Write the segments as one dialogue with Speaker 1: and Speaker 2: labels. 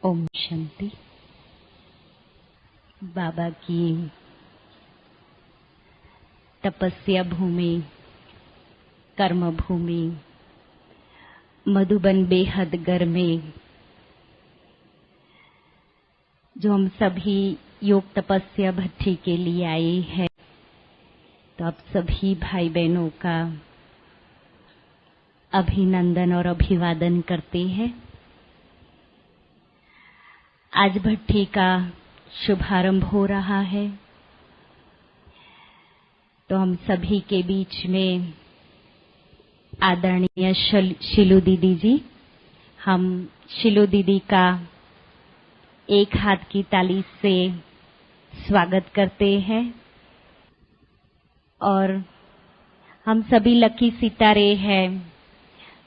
Speaker 1: ओम शांति। बाबा की तपस्या भूमि, कर्म भूमि, मधुबन बेहद घर में जो हम सभी योग तपस्या भट्टी के लिए आए हैं, तो आप सभी भाई बहनों का अभिनंदन और अभिवादन करते हैं। आज भट्टी का शुभारंभ हो रहा है, तो हम सभी के बीच में आदरणीय शिलू दीदी जी, हम शिलू दीदी का एक हाथ की ताली से स्वागत करते हैं। और हम सभी लकी सितारे हैं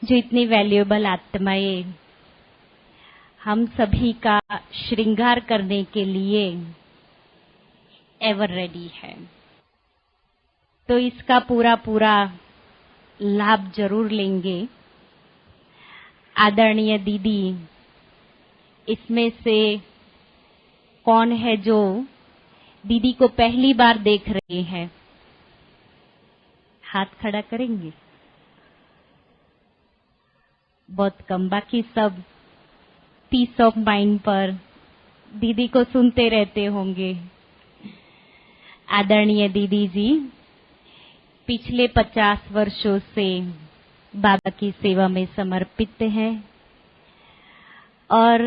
Speaker 1: जो इतनी वैल्यूएबल आत्माएं हम सभी का श्रृंगार करने के लिए एवर रेडी है। तो इसका पूरा लाभ जरूर लेंगे। आदरणीय दीदी, इसमें से कौन है जो दीदी को पहली बार देख रहे हैं? हाथ खड़ा करेंगे? बहुत कम। बाकी सब पीस ऑफ माइंड पर दीदी को सुनते रहते होंगे। आदरणीय दीदी जी पिछले 50 वर्षों से बाबा की सेवा में समर्पित हैं और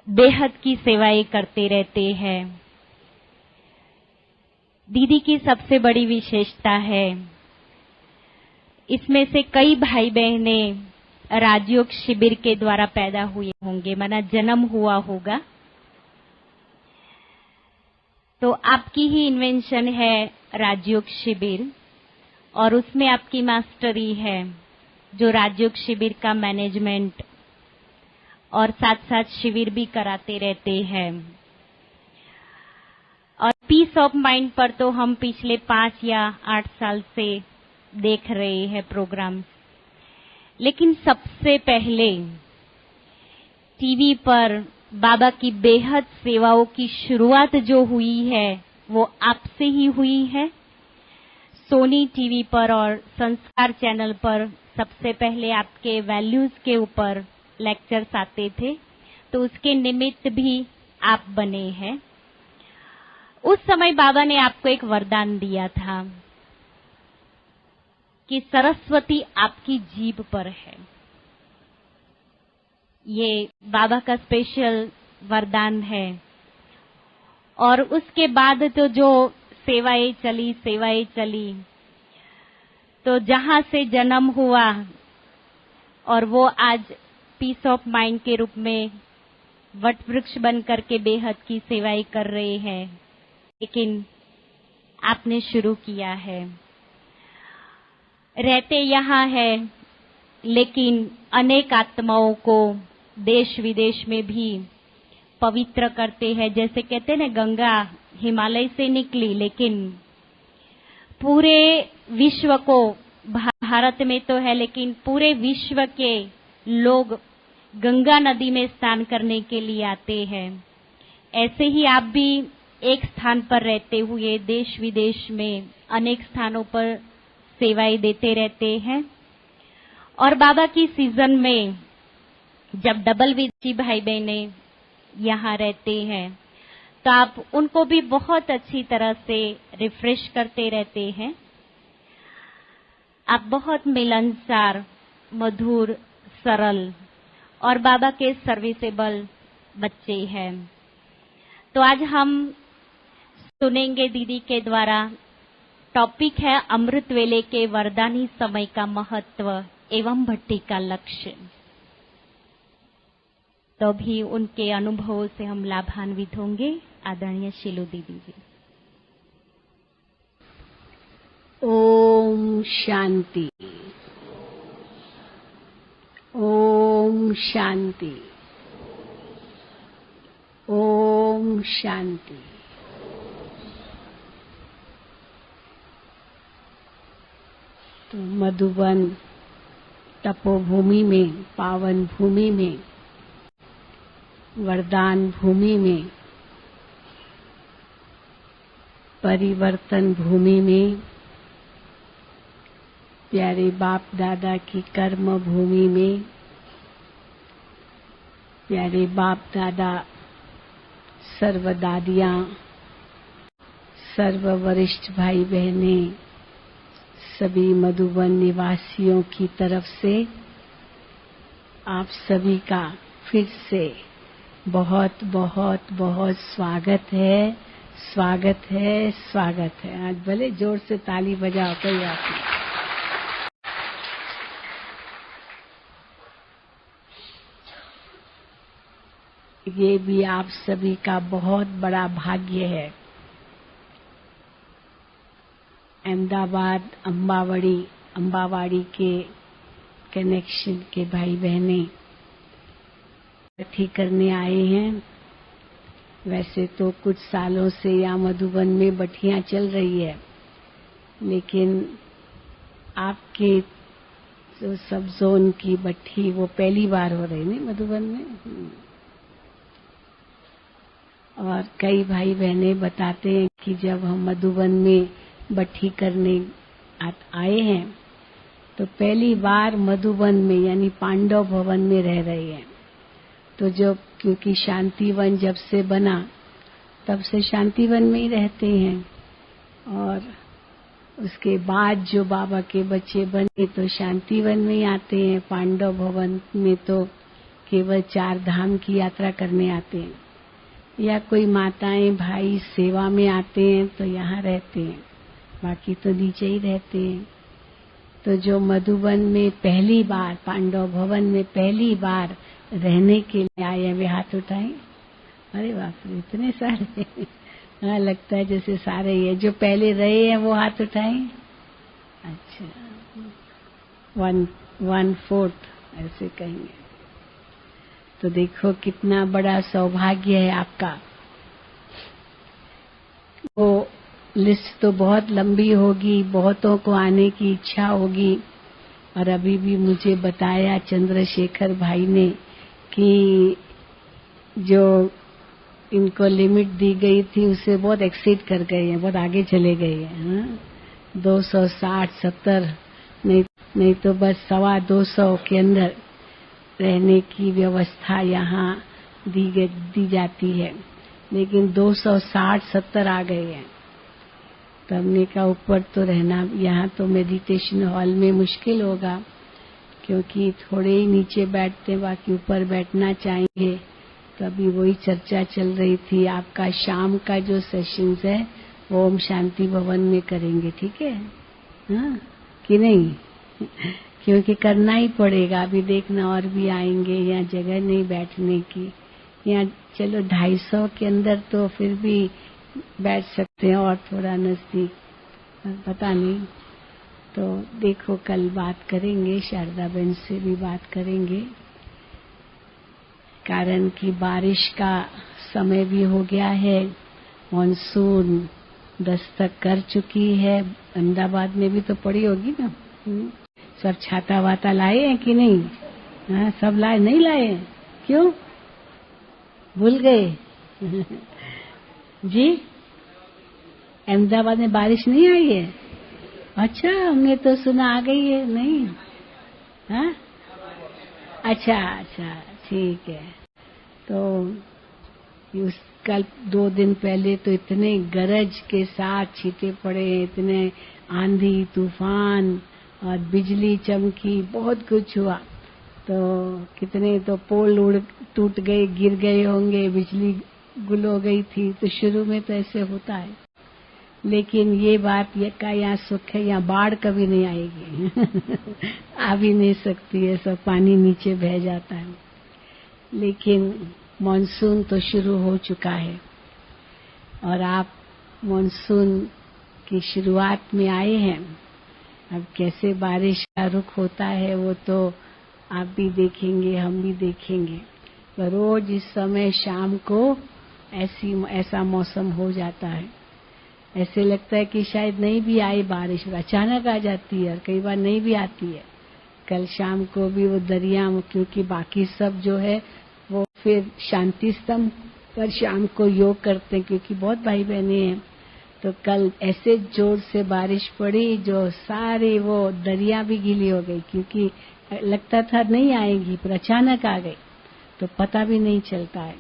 Speaker 1: बेहद की सेवाएं करते रहते हैं। दीदी की सबसे बड़ी विशेषता है, इसमें से कई भाई बहने राजयोग शिविर के द्वारा पैदा हुए होंगे, माना जन्म हुआ होगा। तो आपकी ही इन्वेंशन है राजयोग शिविर, और उसमें आपकी मास्टरी है जो राजयोग शिविर का मैनेजमेंट और साथ साथ शिविर भी कराते रहते हैं। और पीस ऑफ माइंड पर तो हम पिछले 5 या 8 साल से देख रहे हैं प्रोग्राम। लेकिन सबसे पहले टीवी पर बाबा की बेहद सेवाओं की शुरुआत जो हुई है वो आपसे ही हुई है। सोनी टीवी पर और संस्कार चैनल पर सबसे पहले आपके वैल्यूज के ऊपर लेक्चर्स आते थे, तो उसके निमित्त भी आप बने हैं। उस समय बाबा ने आपको एक वरदान दिया था कि सरस्वती आपकी जीभ पर है। ये बाबा का स्पेशल वरदान है। और उसके बाद तो जो सेवाएं चली, तो जहां से जन्म हुआ और वो आज पीस ऑफ माइंड के रूप में वट वृक्ष बन करके बेहद की सेवाएं कर रहे हैं। लेकिन आपने शुरू किया है, रहते यहाँ है, लेकिन अनेक आत्माओं को देश विदेश में भी पवित्र करते हैं। जैसे कहते हैं ना, गंगा हिमालय से निकली, लेकिन पूरे विश्व को, भारत में तो है लेकिन पूरे विश्व के लोग गंगा नदी में स्नान करने के लिए आते हैं। ऐसे ही आप भी एक स्थान पर रहते हुए देश विदेश में अनेक स्थानों पर सेवाएं देते रहते हैं। और बाबा की सीजन में जब डबल विदेशी भाई बहने यहाँ रहते हैं, तो आप उनको भी बहुत अच्छी तरह से रिफ्रेश करते रहते हैं। आप बहुत मिलनसार, मधुर, सरल और बाबा के सर्विसेबल बच्चे हैं। तो आज हम सुनेंगे दीदी के द्वारा, टॉपिक है अमृत वेले के वरदानी समय का महत्व एवं भट्टी का लक्ष्य। तो भी उनके अनुभवों से हम लाभान्वित होंगे। आदरणीय शिलू दीदी जी।
Speaker 2: ओम शांति, ओम शांति, ओम शांति। तो मधुबन तपोभूमि में, पावन भूमि में वरदान भूमि में, परिवर्तन भूमि में, प्यारे बाप दादा की कर्म भूमि में, प्यारे बाप दादा, सर्व दादियां, सर्व वरिष्ठ भाई बहने, सभी मधुबन निवासियों की तरफ से आप सभी का फिर से बहुत बहुत बहुत स्वागत है, स्वागत है, स्वागत है। आज भले जोर से ताली बजाओ, कोई बात नहीं। ये भी आप सभी का बहुत बड़ा भाग्य है। अहमदाबाद अंबावाड़ी के कनेक्शन के भाई बहने इकट्ठी करने आए हैं। वैसे तो कुछ सालों से यहाँ मधुबन में बठियां चल रही है, लेकिन आपके जो सब जोन की बट्ठी वो पहली बार हो रही नहीं मधुबन में। और कई भाई बहने बताते हैं कि जब हम मधुबन में बट्ठी करने आए हैं तो पहली बार मधुबन में यानी पांडव भवन में रह रहे हैं। तो जो क्योंकि शांतिवन जब से बना तब से शांतिवन में ही रहते हैं, और उसके बाद जो बाबा के बच्चे बने तो शांतिवन में ही आते हैं। पांडव भवन में तो केवल 4 धाम की यात्रा करने आते हैं, या कोई माताएं भाई सेवा में आते हैं तो यहाँ रहते हैं, बाकी तो नीचे ही रहते हैं। तो जो मधुबन में पहली बार, पांडव भवन में पहली बार रहने के लिए आए हैं वे हाथ उठाएं। अरे बाप रे, इतने सारे। हाँ, लगता है जैसे सारे ही है। जो पहले रहे हैं वो हाथ उठाएं। अच्छा, 1/4 ऐसे कहेंगे। तो देखो कितना बड़ा सौभाग्य है आपका। वो लिस्ट तो बहुत लंबी होगी, बहुतों को आने की इच्छा होगी, और अभी भी मुझे बताया चंद्रशेखर भाई ने कि जो इनको लिमिट दी गई थी उसे बहुत एक्सीड कर गए हैं, बहुत आगे चले गए हैं। 260-70 नहीं तो बस 225 के अंदर रहने की व्यवस्था यहाँ दी जाती है, लेकिन 260-70 आ गए हैं। तो हमने कहा ऊपर तो रहना, यहाँ तो मेडिटेशन हॉल में मुश्किल होगा क्योंकि थोड़े ही नीचे बैठते, बाकी ऊपर बैठना चाहिए। तो अभी वही चर्चा चल रही थी। आपका शाम का जो सेशंस है वो ओम शांति भवन में करेंगे, ठीक है? हाँ कि नहीं? क्योंकि करना ही पड़ेगा। अभी देखना और भी आएंगे, यहाँ जगह नहीं बैठने की। यहाँ चलो 250 के अंदर तो फिर भी बैठ सकते हैं, और थोड़ा नजदीक पता नहीं। तो देखो कल बात करेंगे, शारदा बहन से भी बात करेंगे, कारण कि बारिश का समय भी हो गया है। मॉनसून दस्तक कर चुकी है। अहमदाबाद में भी तो पड़ी होगी ना। सब छाता वाता लाए हैं कि नहीं? हाँ, सब लाए? नहीं लाए? क्यों भूल गए? जी, अहमदाबाद में बारिश नहीं आई है? अच्छा, हमने तो सुना आ गई है। नहीं? हाँ, अच्छा, ठीक है। तो कल 2 दिन पहले तो इतने गरज के साथ छींटे पड़े, इतने आंधी तूफान और बिजली चमकी, बहुत कुछ हुआ। तो कितने तो पोल टूट गए, गिर गए होंगे, बिजली गुल हो गई थी। तो शुरू में तो ऐसे होता है, लेकिन ये बात ये का यहाँ सुख है, यहाँ बाढ़ कभी नहीं आएगी। आ भी नहीं सकती है, सब पानी नीचे बह जाता है। लेकिन मॉनसून तो शुरू हो चुका है, और आप मॉनसून की शुरुआत में आए हैं। अब कैसे बारिश का रुख होता है वो तो आप भी देखेंगे, हम भी देखेंगे। पर रोज इस समय शाम को ऐसा मौसम हो जाता है, ऐसे लगता है कि शायद नहीं भी आए बारिश, अचानक आ जाती है, और कई बार नहीं भी आती है। कल शाम को भी वो दरिया, क्योंकि बाकी सब जो है वो फिर शांति स्तंभ पर शाम को योग करते हैं, क्योंकि बहुत भाई बहने हैं। तो कल ऐसे जोर से बारिश पड़ी जो सारी वो दरिया भी गीली हो गई, क्योंकि लगता था नहीं आएगी, पर अचानक आ गई, तो पता भी नहीं चलता है।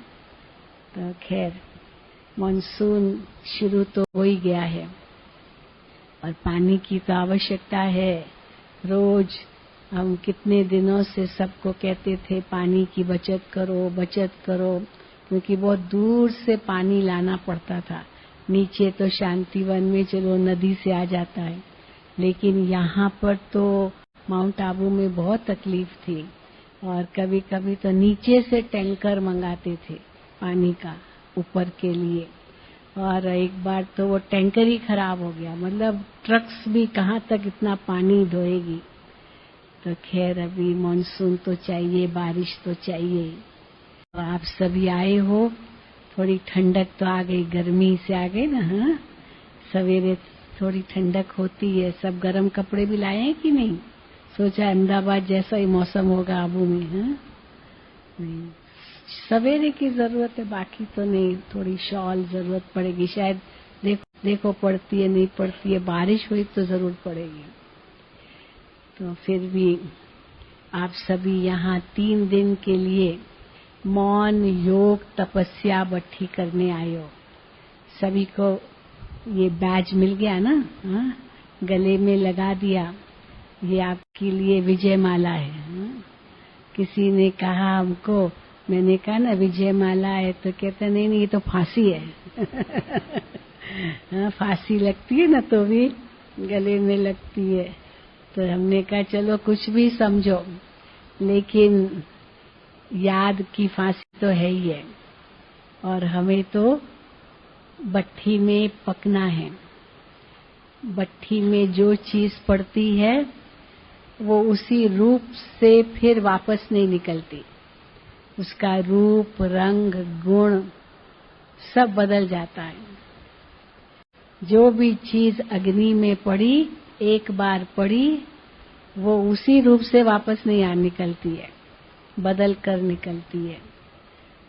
Speaker 2: तो खैर मानसून शुरू तो हो ही गया है और पानी की तो आवश्यकता है। रोज हम कितने दिनों से सबको कहते थे पानी की बचत करो, बचत करो, क्योंकि बहुत दूर से पानी लाना पड़ता था। नीचे तो शांतिवन में चलो नदी से आ जाता है, लेकिन यहाँ पर तो माउंट आबू में बहुत तकलीफ थी और कभी कभी तो नीचे से टैंकर मंगाते थे पानी का ऊपर के लिए। और एक बार तो वो टैंकर ही खराब हो गया, मतलब ट्रक्स भी कहाँ तक इतना पानी ढोएगी। तो खैर अभी मॉनसून तो चाहिए, बारिश तो चाहिए। और आप सभी आए हो, थोड़ी ठंडक तो आ गई, गर्मी से आ गई ना। हाँ, सवेरे थोड़ी ठंडक होती है। सब गर्म कपड़े भी लाए हैं कि नहीं? सोचा अहमदाबाद जैसा ही मौसम होगा आबू में। हाँ, सवेरे की जरूरत है, बाकी तो नहीं। थोड़ी शॉल जरूरत पड़ेगी शायद, देखो पड़ती है नहीं पड़ती है। बारिश हुई तो जरूर पड़ेगी। तो फिर भी आप सभी यहाँ 3 दिन के लिए मौन योग तपस्या बट्ठी करने आए हो। सभी को ये बैज मिल गया ना? हाँ? गले में लगा दिया। ये आपके लिए विजय माला है। हाँ? किसी ने कहा हमको, मैंने कहा ना विजय माला है, तो कहता नहीं ये तो फांसी है। हाँ, फांसी लगती है ना तो भी गले में लगती है। तो हमने कहा चलो कुछ भी समझो, लेकिन याद की फांसी तो है ही है। और हमें तो भट्ठी में पकना है। भट्ठी में जो चीज पड़ती है वो उसी रूप से फिर वापस नहीं निकलती। उसका रूप, रंग, गुण सब बदल जाता है। जो भी चीज अग्नि में पड़ी, एक बार पड़ी, वो उसी रूप से वापस नहीं आ निकलती है, बदल कर निकलती है।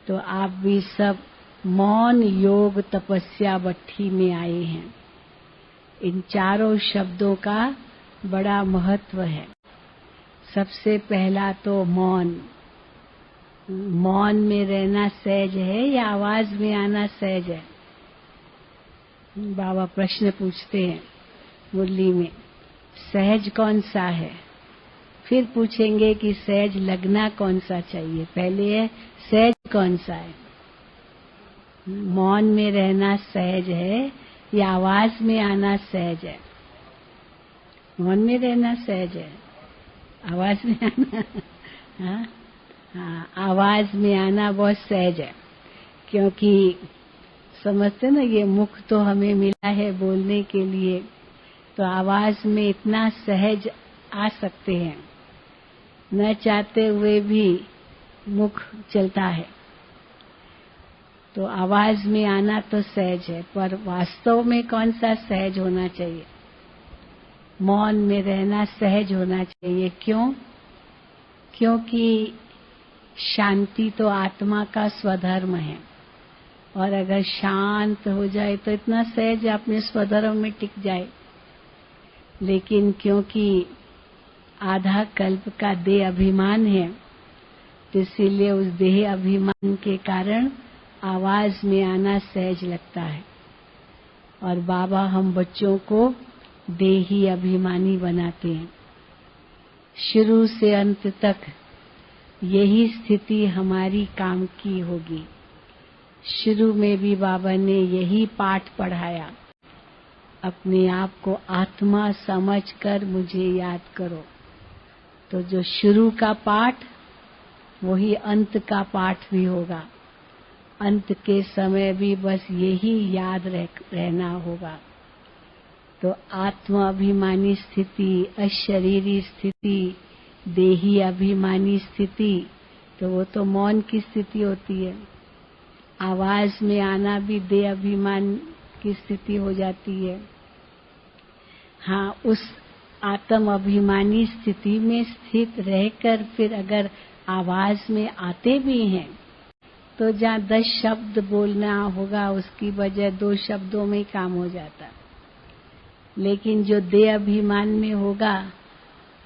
Speaker 2: तो आप भी सब मौन योग तपस्या भट्ठी में आए हैं। इन चारों शब्दों का बड़ा महत्व है। सबसे पहला तो मौन। मौन में रहना सहज है या आवाज में आना सहज है? बाबा प्रश्न पूछते हैं मुरली में, सहज कौन सा है? फिर पूछेंगे कि सहज लगना कौन सा चाहिए। पहले है सहज कौन सा है? मौन में रहना सहज है या आवाज में आना सहज है? मौन में रहना सहज है, आवाज में आना हाँ, हाँ, आवाज में आना बहुत सहज है, क्योंकि समझते ना, ये मुख तो हमें मिला है बोलने के लिए, तो आवाज में इतना सहज आ सकते हैं। न चाहते हुए भी मुख चलता है, तो आवाज में आना तो सहज है। पर वास्तव में कौन सा सहज होना चाहिए? मौन में रहना सहज होना चाहिए। क्यों? क्योंकि शांति तो आत्मा का स्वधर्म है, और अगर शांत हो जाए तो इतना सहज अपने स्वधर्म में टिक जाए। लेकिन क्योंकि आधा कल्प का देह अभिमान है, तो इसीलिए उस देह अभिमान के कारण आवाज में आना सहज लगता है। और बाबा हम बच्चों को देही अभिमानी बनाते हैं। शुरू से अंत तक यही स्थिति हमारी काम की होगी। शुरू में भी बाबा ने यही पाठ पढ़ाया, अपने आप को आत्मा समझकर मुझे याद करो। तो जो शुरू का पाठ वही अंत का पाठ भी होगा। अंत के समय भी बस यही याद रहना होगा। तो आत्मा अभिमानी स्थिति, अशरीरी स्थिति, देही अभिमानी स्थिति, तो वो तो मौन की स्थिति होती है। आवाज में आना भी देह अभिमान की स्थिति हो जाती है। हाँ, उस आत्म अभिमानी स्थिति में स्थित रहकर फिर अगर आवाज में आते भी हैं तो जहाँ 10 शब्द बोलना होगा उसकी बजाय 2 शब्दों में ही काम हो जाता। लेकिन जो देह अभिमान में होगा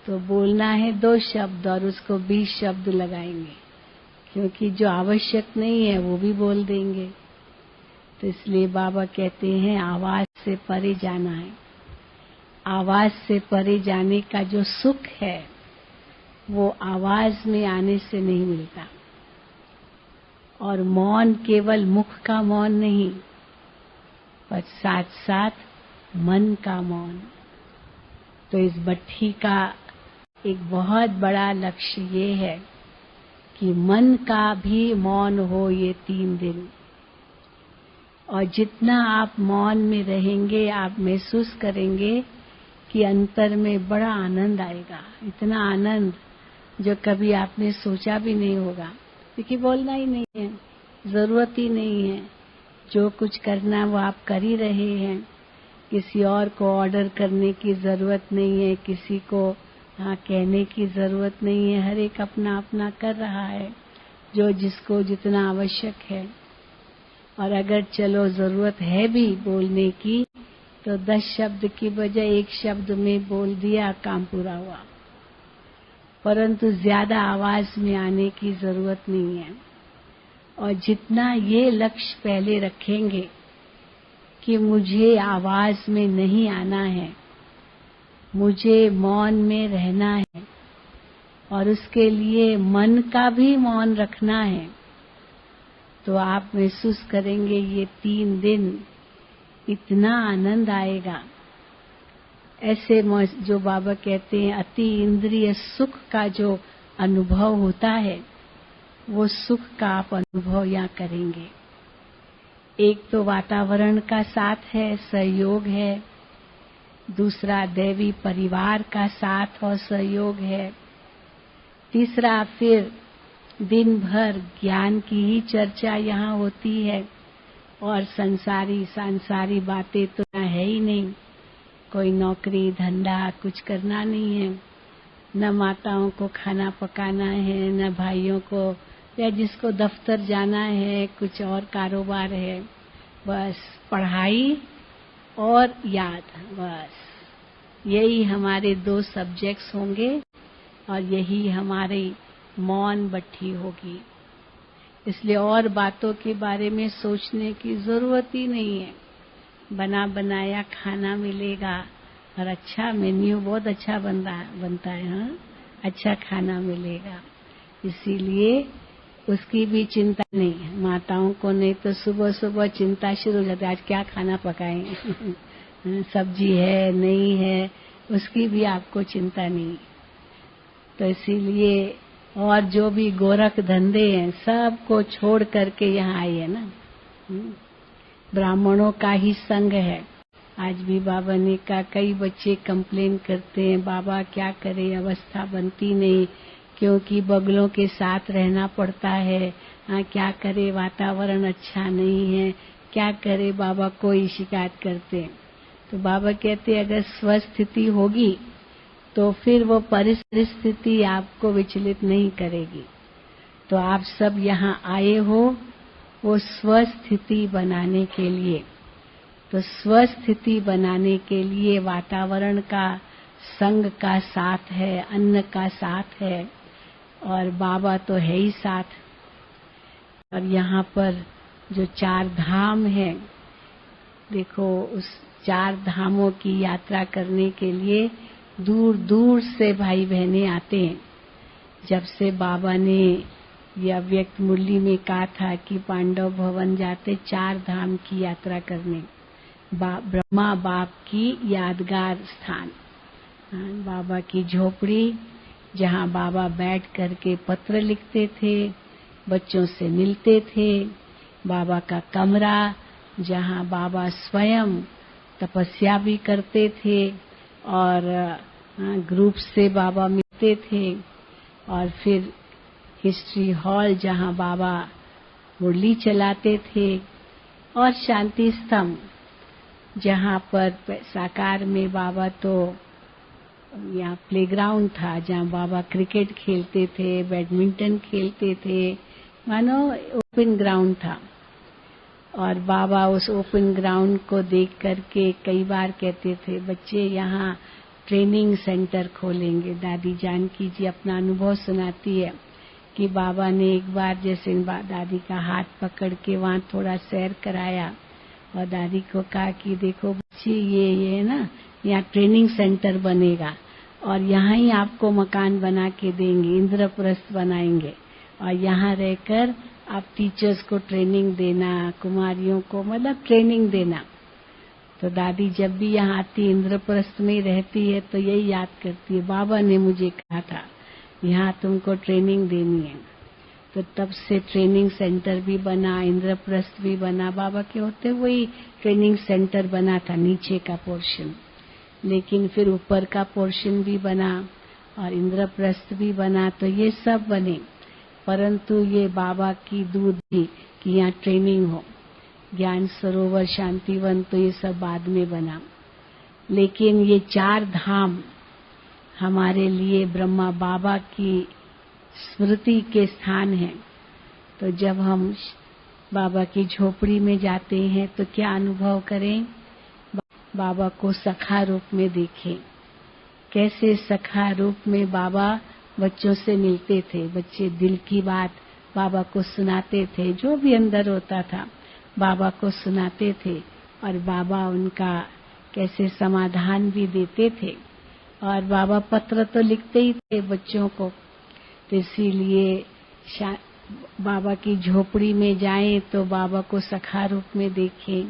Speaker 2: तो बोलना है 2 शब्द और उसको 20 शब्द लगाएंगे, क्योंकि जो आवश्यक नहीं है वो भी बोल देंगे। तो इसलिए बाबा कहते हैं आवाज से परे जाना है। आवाज से परे जाने का जो सुख है वो आवाज में आने से नहीं मिलता। और मौन केवल मुख का मौन नहीं, पर साथ साथ मन का मौन। तो इस भट्ठी का एक बहुत बड़ा लक्ष्य ये है कि मन का भी मौन हो ये 3 दिन। और जितना आप मौन में रहेंगे आप महसूस करेंगे कि अंतर में बड़ा आनंद आएगा। इतना आनंद जो कभी आपने सोचा भी नहीं होगा, क्योंकि बोलना ही नहीं है, जरूरत ही नहीं है। जो कुछ करना वो आप कर ही रहे हैं। किसी और को ऑर्डर करने की जरूरत नहीं है, किसी को हाँ कहने की जरूरत नहीं है। हर एक अपना अपना कर रहा है जो जिसको जितना आवश्यक है। और अगर चलो जरूरत है भी बोलने की तो 10 शब्द की बजाय 1 शब्द में बोल दिया, काम पूरा हुआ। परंतु ज्यादा आवाज में आने की जरूरत नहीं है। और जितना ये लक्ष्य पहले रखेंगे कि मुझे आवाज में नहीं आना है, मुझे मौन में रहना है और उसके लिए मन का भी मौन रखना है, तो आप महसूस करेंगे ये 3 दिन इतना आनंद आएगा। ऐसे जो बाबा कहते हैं अति इंद्रिय सुख का जो अनुभव होता है वो सुख का आप अनुभव यहाँ करेंगे। एक तो वातावरण का साथ है, सहयोग है। दूसरा दैवी परिवार का साथ और सहयोग है। तीसरा फिर दिन भर ज्ञान की ही चर्चा यहाँ होती है और सांसारी बातें तो यहाँ है ही नहीं। कोई नौकरी धंधा कुछ करना नहीं है, न माताओं को खाना पकाना है, न भाइयों को, या जिसको दफ्तर जाना है, कुछ और कारोबार है। बस पढ़ाई और याद, बस यही हमारे 2 सब्जेक्ट्स होंगे और यही हमारी मौन भट्ठी होगी। इसलिए और बातों के बारे में सोचने की जरूरत ही नहीं है। बना बनाया खाना मिलेगा और अच्छा मेन्यू बहुत अच्छा बनता है। हाँ, अच्छा खाना मिलेगा, इसीलिए उसकी भी चिंता नहीं है। माताओं को नहीं तो सुबह सुबह चिंता शुरू हो जाती है, आज क्या खाना पकाएं सब्जी है नहीं है, उसकी भी आपको चिंता नहीं। तो इसीलिए और जो भी गोरख धंधे हैं सबको छोड़ करके यहाँ आई है ना। ब्राह्मणों का ही संग है। आज भी बाबा ने कहा, कई बच्चे कंप्लेन करते हैं बाबा क्या करे, अवस्था बनती नहीं क्योंकि बगलों के साथ रहना पड़ता है। हाँ, क्या करे, वातावरण अच्छा नहीं है, क्या करे बाबा, कोई शिकायत करते। तो बाबा कहते अगर स्वस्थिति होगी तो फिर वो परिस्थिति आपको विचलित नहीं करेगी। तो आप सब यहाँ आए हो वो स्वस्थिति बनाने के लिए। तो स्वस्थिति बनाने के लिए वातावरण का संग का साथ है, अन्न का साथ है और बाबा तो है ही साथ। और यहाँ पर जो 4 धाम है, देखो उस 4 धामों की यात्रा करने के लिए दूर दूर से भाई बहनें आते हैं। जब से बाबा ने यह अव्यक्त मुरली में कहा था कि पांडव भवन जाते 4 धाम की यात्रा करने, ब्रह्मा बाप की यादगार स्थान, बाबा की झोपड़ी जहाँ बाबा बैठ करके पत्र लिखते थे, बच्चों से मिलते थे, बाबा का कमरा जहाँ बाबा स्वयं तपस्या भी करते थे और ग्रुप से बाबा मिलते थे, और फिर हिस्ट्री हॉल जहाँ बाबा मुरली चलाते थे, और शांति स्तंभ जहाँ पर साकार में बाबा तो यहाँ प्लेग्राउंड था जहाँ बाबा क्रिकेट खेलते थे, बैडमिंटन खेलते थे, मानो ओपन ग्राउंड था, और बाबा उस ओपन ग्राउंड को देख करके कई बार कहते थे, बच्चे यहाँ ट्रेनिंग सेंटर खोलेंगे। दादी जानकी जी अपना अनुभव सुनाती है कि बाबा ने एक बार जैसे दादी का हाथ पकड़ के वहाँ थोड़ा सैर कराया और दादी को कहा कि देखो बच्चे ये है ना, यहाँ ट्रेनिंग सेंटर बनेगा और यहाँ ही आपको मकान बना के देंगे, इंद्रप्रस्थ बनाएंगे और यहाँ रहकर आप टीचर्स को ट्रेनिंग देना, कुमारियों को मतलब ट्रेनिंग देना। तो दादी जब भी यहाँ आती, इंद्रप्रस्थ में रहती है, तो यही याद करती है, बाबा ने मुझे कहा था यहाँ तुमको ट्रेनिंग देनी है। तो तब से ट्रेनिंग सेंटर भी बना, इंद्रप्रस्थ भी बना। बाबा के होते वही ट्रेनिंग सेंटर बना था, नीचे का पोर्शन, लेकिन फिर ऊपर का पोर्शन भी बना और इंद्रप्रस्थ भी बना। तो ये सब बने, परंतु ये बाबा की दूध थी कि यहाँ ट्रेनिंग हो। ज्ञान सरोवर, शांतिवन तो ये सब बाद में बना, लेकिन ये 4 धाम हमारे लिए ब्रह्मा बाबा की स्मृति के स्थान हैं। तो जब हम बाबा की झोपड़ी में जाते हैं तो क्या अनुभव करें? बाबा को सखा रूप में देखें। कैसे सखा रूप में बाबा बच्चों से मिलते थे, बच्चे दिल की बात बाबा को सुनाते थे, जो भी अंदर होता था बाबा को सुनाते थे और बाबा उनका कैसे समाधान भी देते थे। और बाबा पत्र तो लिखते ही थे बच्चों को, तो इसीलिए बाबा की झोपड़ी में जाएं तो बाबा को सखा रूप में देखें,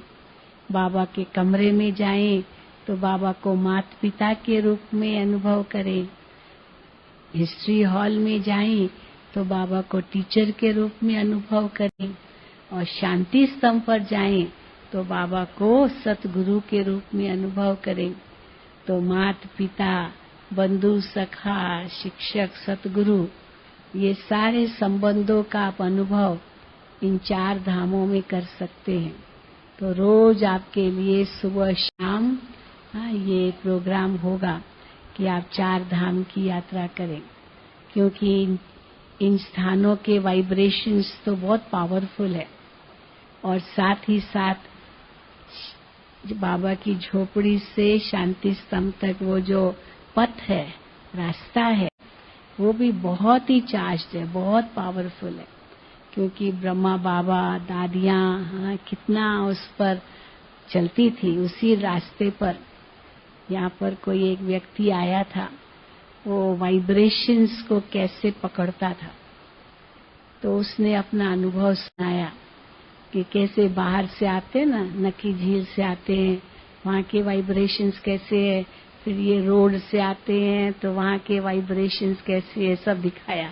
Speaker 2: बाबा के कमरे में जाएं तो बाबा को माता पिता के रूप में अनुभव करें, हिस्ट्री हॉल में जाएं तो बाबा को टीचर के रूप में अनुभव करें, और शांति स्तंभ पर जाएं तो बाबा को सतगुरु के रूप में अनुभव करें। तो माता पिता, बंधु, सखा, शिक्षक, सतगुरु, ये सारे संबंधों का आप अनुभव इन 4 धामों में कर सकते हैं। तो रोज आपके लिए सुबह शाम ये प्रोग्राम होगा कि आप 4 धाम की यात्रा करें, क्योंकि इन स्थानों के वाइब्रेशंस तो बहुत पावरफुल है। और साथ ही साथ बाबा की झोपड़ी से शांति स्तंभ तक वो जो पथ है, रास्ता है, वो भी बहुत ही चार्ज्ड है, बहुत पावरफुल है, क्योंकि ब्रह्मा बाबा, दादियाँ कितना उस पर चलती थी, उसी रास्ते पर। यहाँ पर कोई एक व्यक्ति आया था, वो वाइब्रेशंस को कैसे पकड़ता था, तो उसने अपना अनुभव सुनाया कि कैसे बाहर से आते ना, नकी झील से आते हैं, वहाँ के वाइब्रेशंस कैसे है, फिर ये रोड से आते हैं तो वहाँ के वाइब्रेशंस कैसे है, सब दिखाया।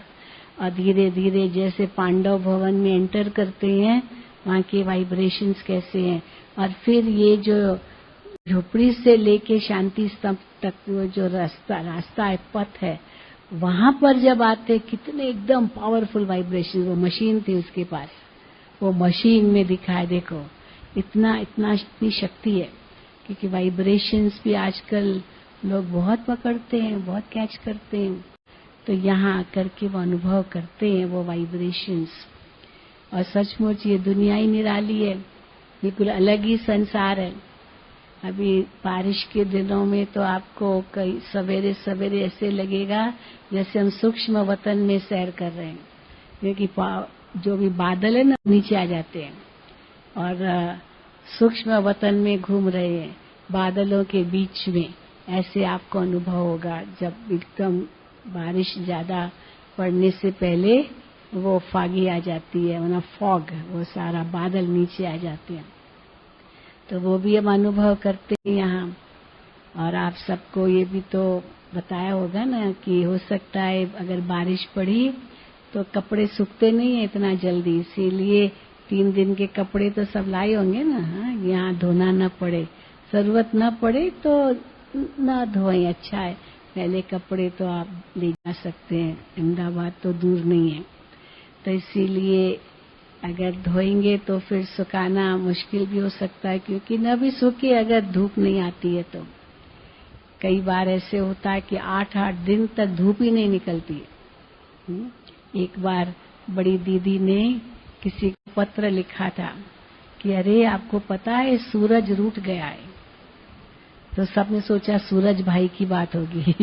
Speaker 2: और धीरे धीरे जैसे पांडव भवन में एंटर करते हैं, वहाँ के वाइब्रेशंस कैसे हैं, और फिर ये जो झोपड़ी से लेके शांति स्तंभ तक वो जो रास्ता है, पथ है, वहाँ पर जब आते कितने एकदम पावरफुल वाइब्रेशन। वो मशीन थी उसके पास, वो मशीन में दिखाए, देखो इतनी शक्ति है, क्योंकि वाइब्रेशंस भी आजकल लोग बहुत पकड़ते हैं, बहुत कैच करते हैं। तो यहाँ आकर के वो अनुभव करते हैं वो वाइब्रेशंस। और सचमुच ये दुनिया ही निराली है, बिल्कुल अलग ही संसार है। अभी बारिश के दिनों में तो आपको कई सवेरे सवेरे ऐसे लगेगा जैसे हम सूक्ष्म वतन में सैर कर रहे हैं, क्योंकि जो भी बादल है ना, नीचे आ जाते हैं और सूक्ष्म वतन में घूम रहे हैं, बादलों के बीच में। ऐसे आपको अनुभव होगा जब एकदम बारिश ज्यादा पड़ने से पहले वो फागी आ जाती है, वरना फॉग, वो सारा बादल नीचे आ जाते हैं। तो वो भी हम अनुभव करते हैं यहाँ। और आप सबको ये भी तो बताया होगा ना कि हो सकता है अगर बारिश पड़ी तो कपड़े सूखते नहीं है इतना जल्दी, इसीलिए 3 दिन के कपड़े तो सब लाए होंगे ना, यहाँ धोना न पड़े, जरूरत न पड़े तो न धोएं, अच्छा है। पहले कपड़े तो आप ले जा सकते हैं, अहमदाबाद तो दूर नहीं है, तो इसीलिए अगर धोएंगे तो फिर सुखाना मुश्किल भी हो सकता है, क्योंकि न भी सूखे अगर धूप नहीं आती है तो। कई बार ऐसे होता है कि 8-8 दिन तक धूप ही नहीं निकलती है। एक बार बड़ी दीदी ने किसी को पत्र लिखा था कि अरे आपको पता है सूरज रूठ गया है। तो सबने सोचा सूरज भाई की बात होगी।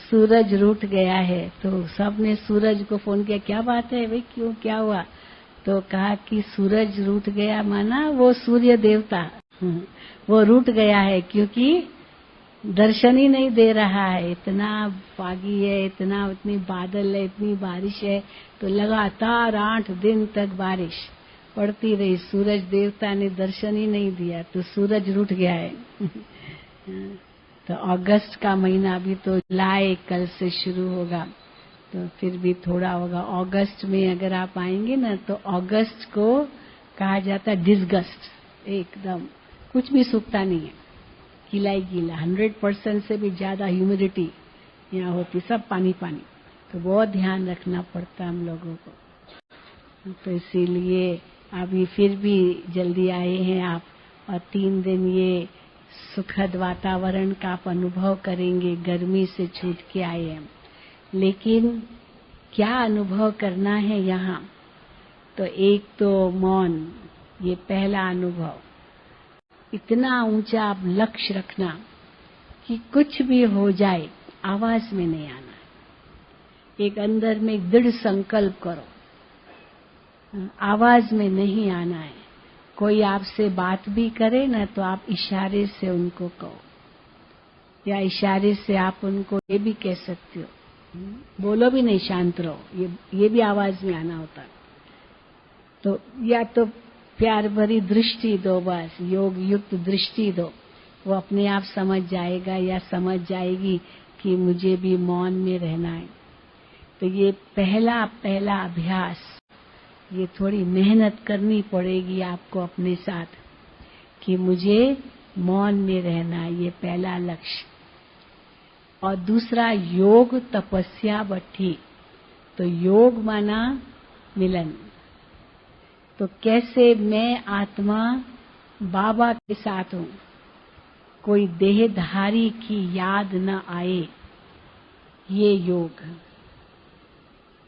Speaker 2: सूरज रूठ गया है। तो सबने सूरज को फोन किया, क्या बात है भाई, क्यों, क्या हुआ? तो कहा कि सूरज रूठ गया माना वो सूर्य देवता वो रूठ गया है, क्योंकि दर्शन ही नहीं दे रहा है। इतना फागी है, इतनी बादल है, इतनी बारिश है, तो लगातार 8 दिन तक बारिश पड़ती रही, सूरज देवता ने दर्शन ही नहीं दिया, तो सूरज रूठ गया है। तो अगस्त का महीना भी तो जुलाई कल से शुरू होगा, तो फिर भी थोड़ा होगा। अगस्त में अगर आप आएंगे ना, तो अगस्त को कहा जाता है डिसगस्ट, एकदम कुछ भी सूखता नहीं है, गीला ही गीला, 100% से भी ज्यादा ह्यूमिडिटी यहाँ होती, सब पानी पानी। तो बहुत ध्यान रखना पड़ता हम लोगों को। तो इसीलिए अभी फिर भी जल्दी आए हैं आप, और 3 दिन ये सुखद वातावरण का आप अनुभव करेंगे। गर्मी से छूट के आए हैं, लेकिन क्या अनुभव करना है यहाँ? तो एक तो मौन, ये पहला अनुभव। इतना ऊंचा आप लक्ष्य रखना कि कुछ भी हो जाए आवाज में नहीं आना। एक अंदर में एक दृढ़ संकल्प करो, आवाज में नहीं आना है। कोई आपसे बात भी करे ना, तो आप इशारे से उनको कहो, या इशारे से आप उनको ये भी कह सकते हो, बोलो भी नहीं, शांत रहो, ये भी आवाज में आना होता। तो या तो प्यार भरी दृष्टि दो, बस योग युक्त दृष्टि दो, वो अपने आप समझ जाएगा या समझ जाएगी कि मुझे भी मौन में रहना है। तो ये पहला अभ्यास, ये थोड़ी मेहनत करनी पड़ेगी आपको अपने साथ, कि मुझे मौन में रहना है, ये पहला लक्ष्य। और दूसरा योग तपस्या बट्ठी। तो योग माना मिलन। तो कैसे मैं आत्मा बाबा के साथ हूँ, कोई देहधारी की याद न आए, ये योग।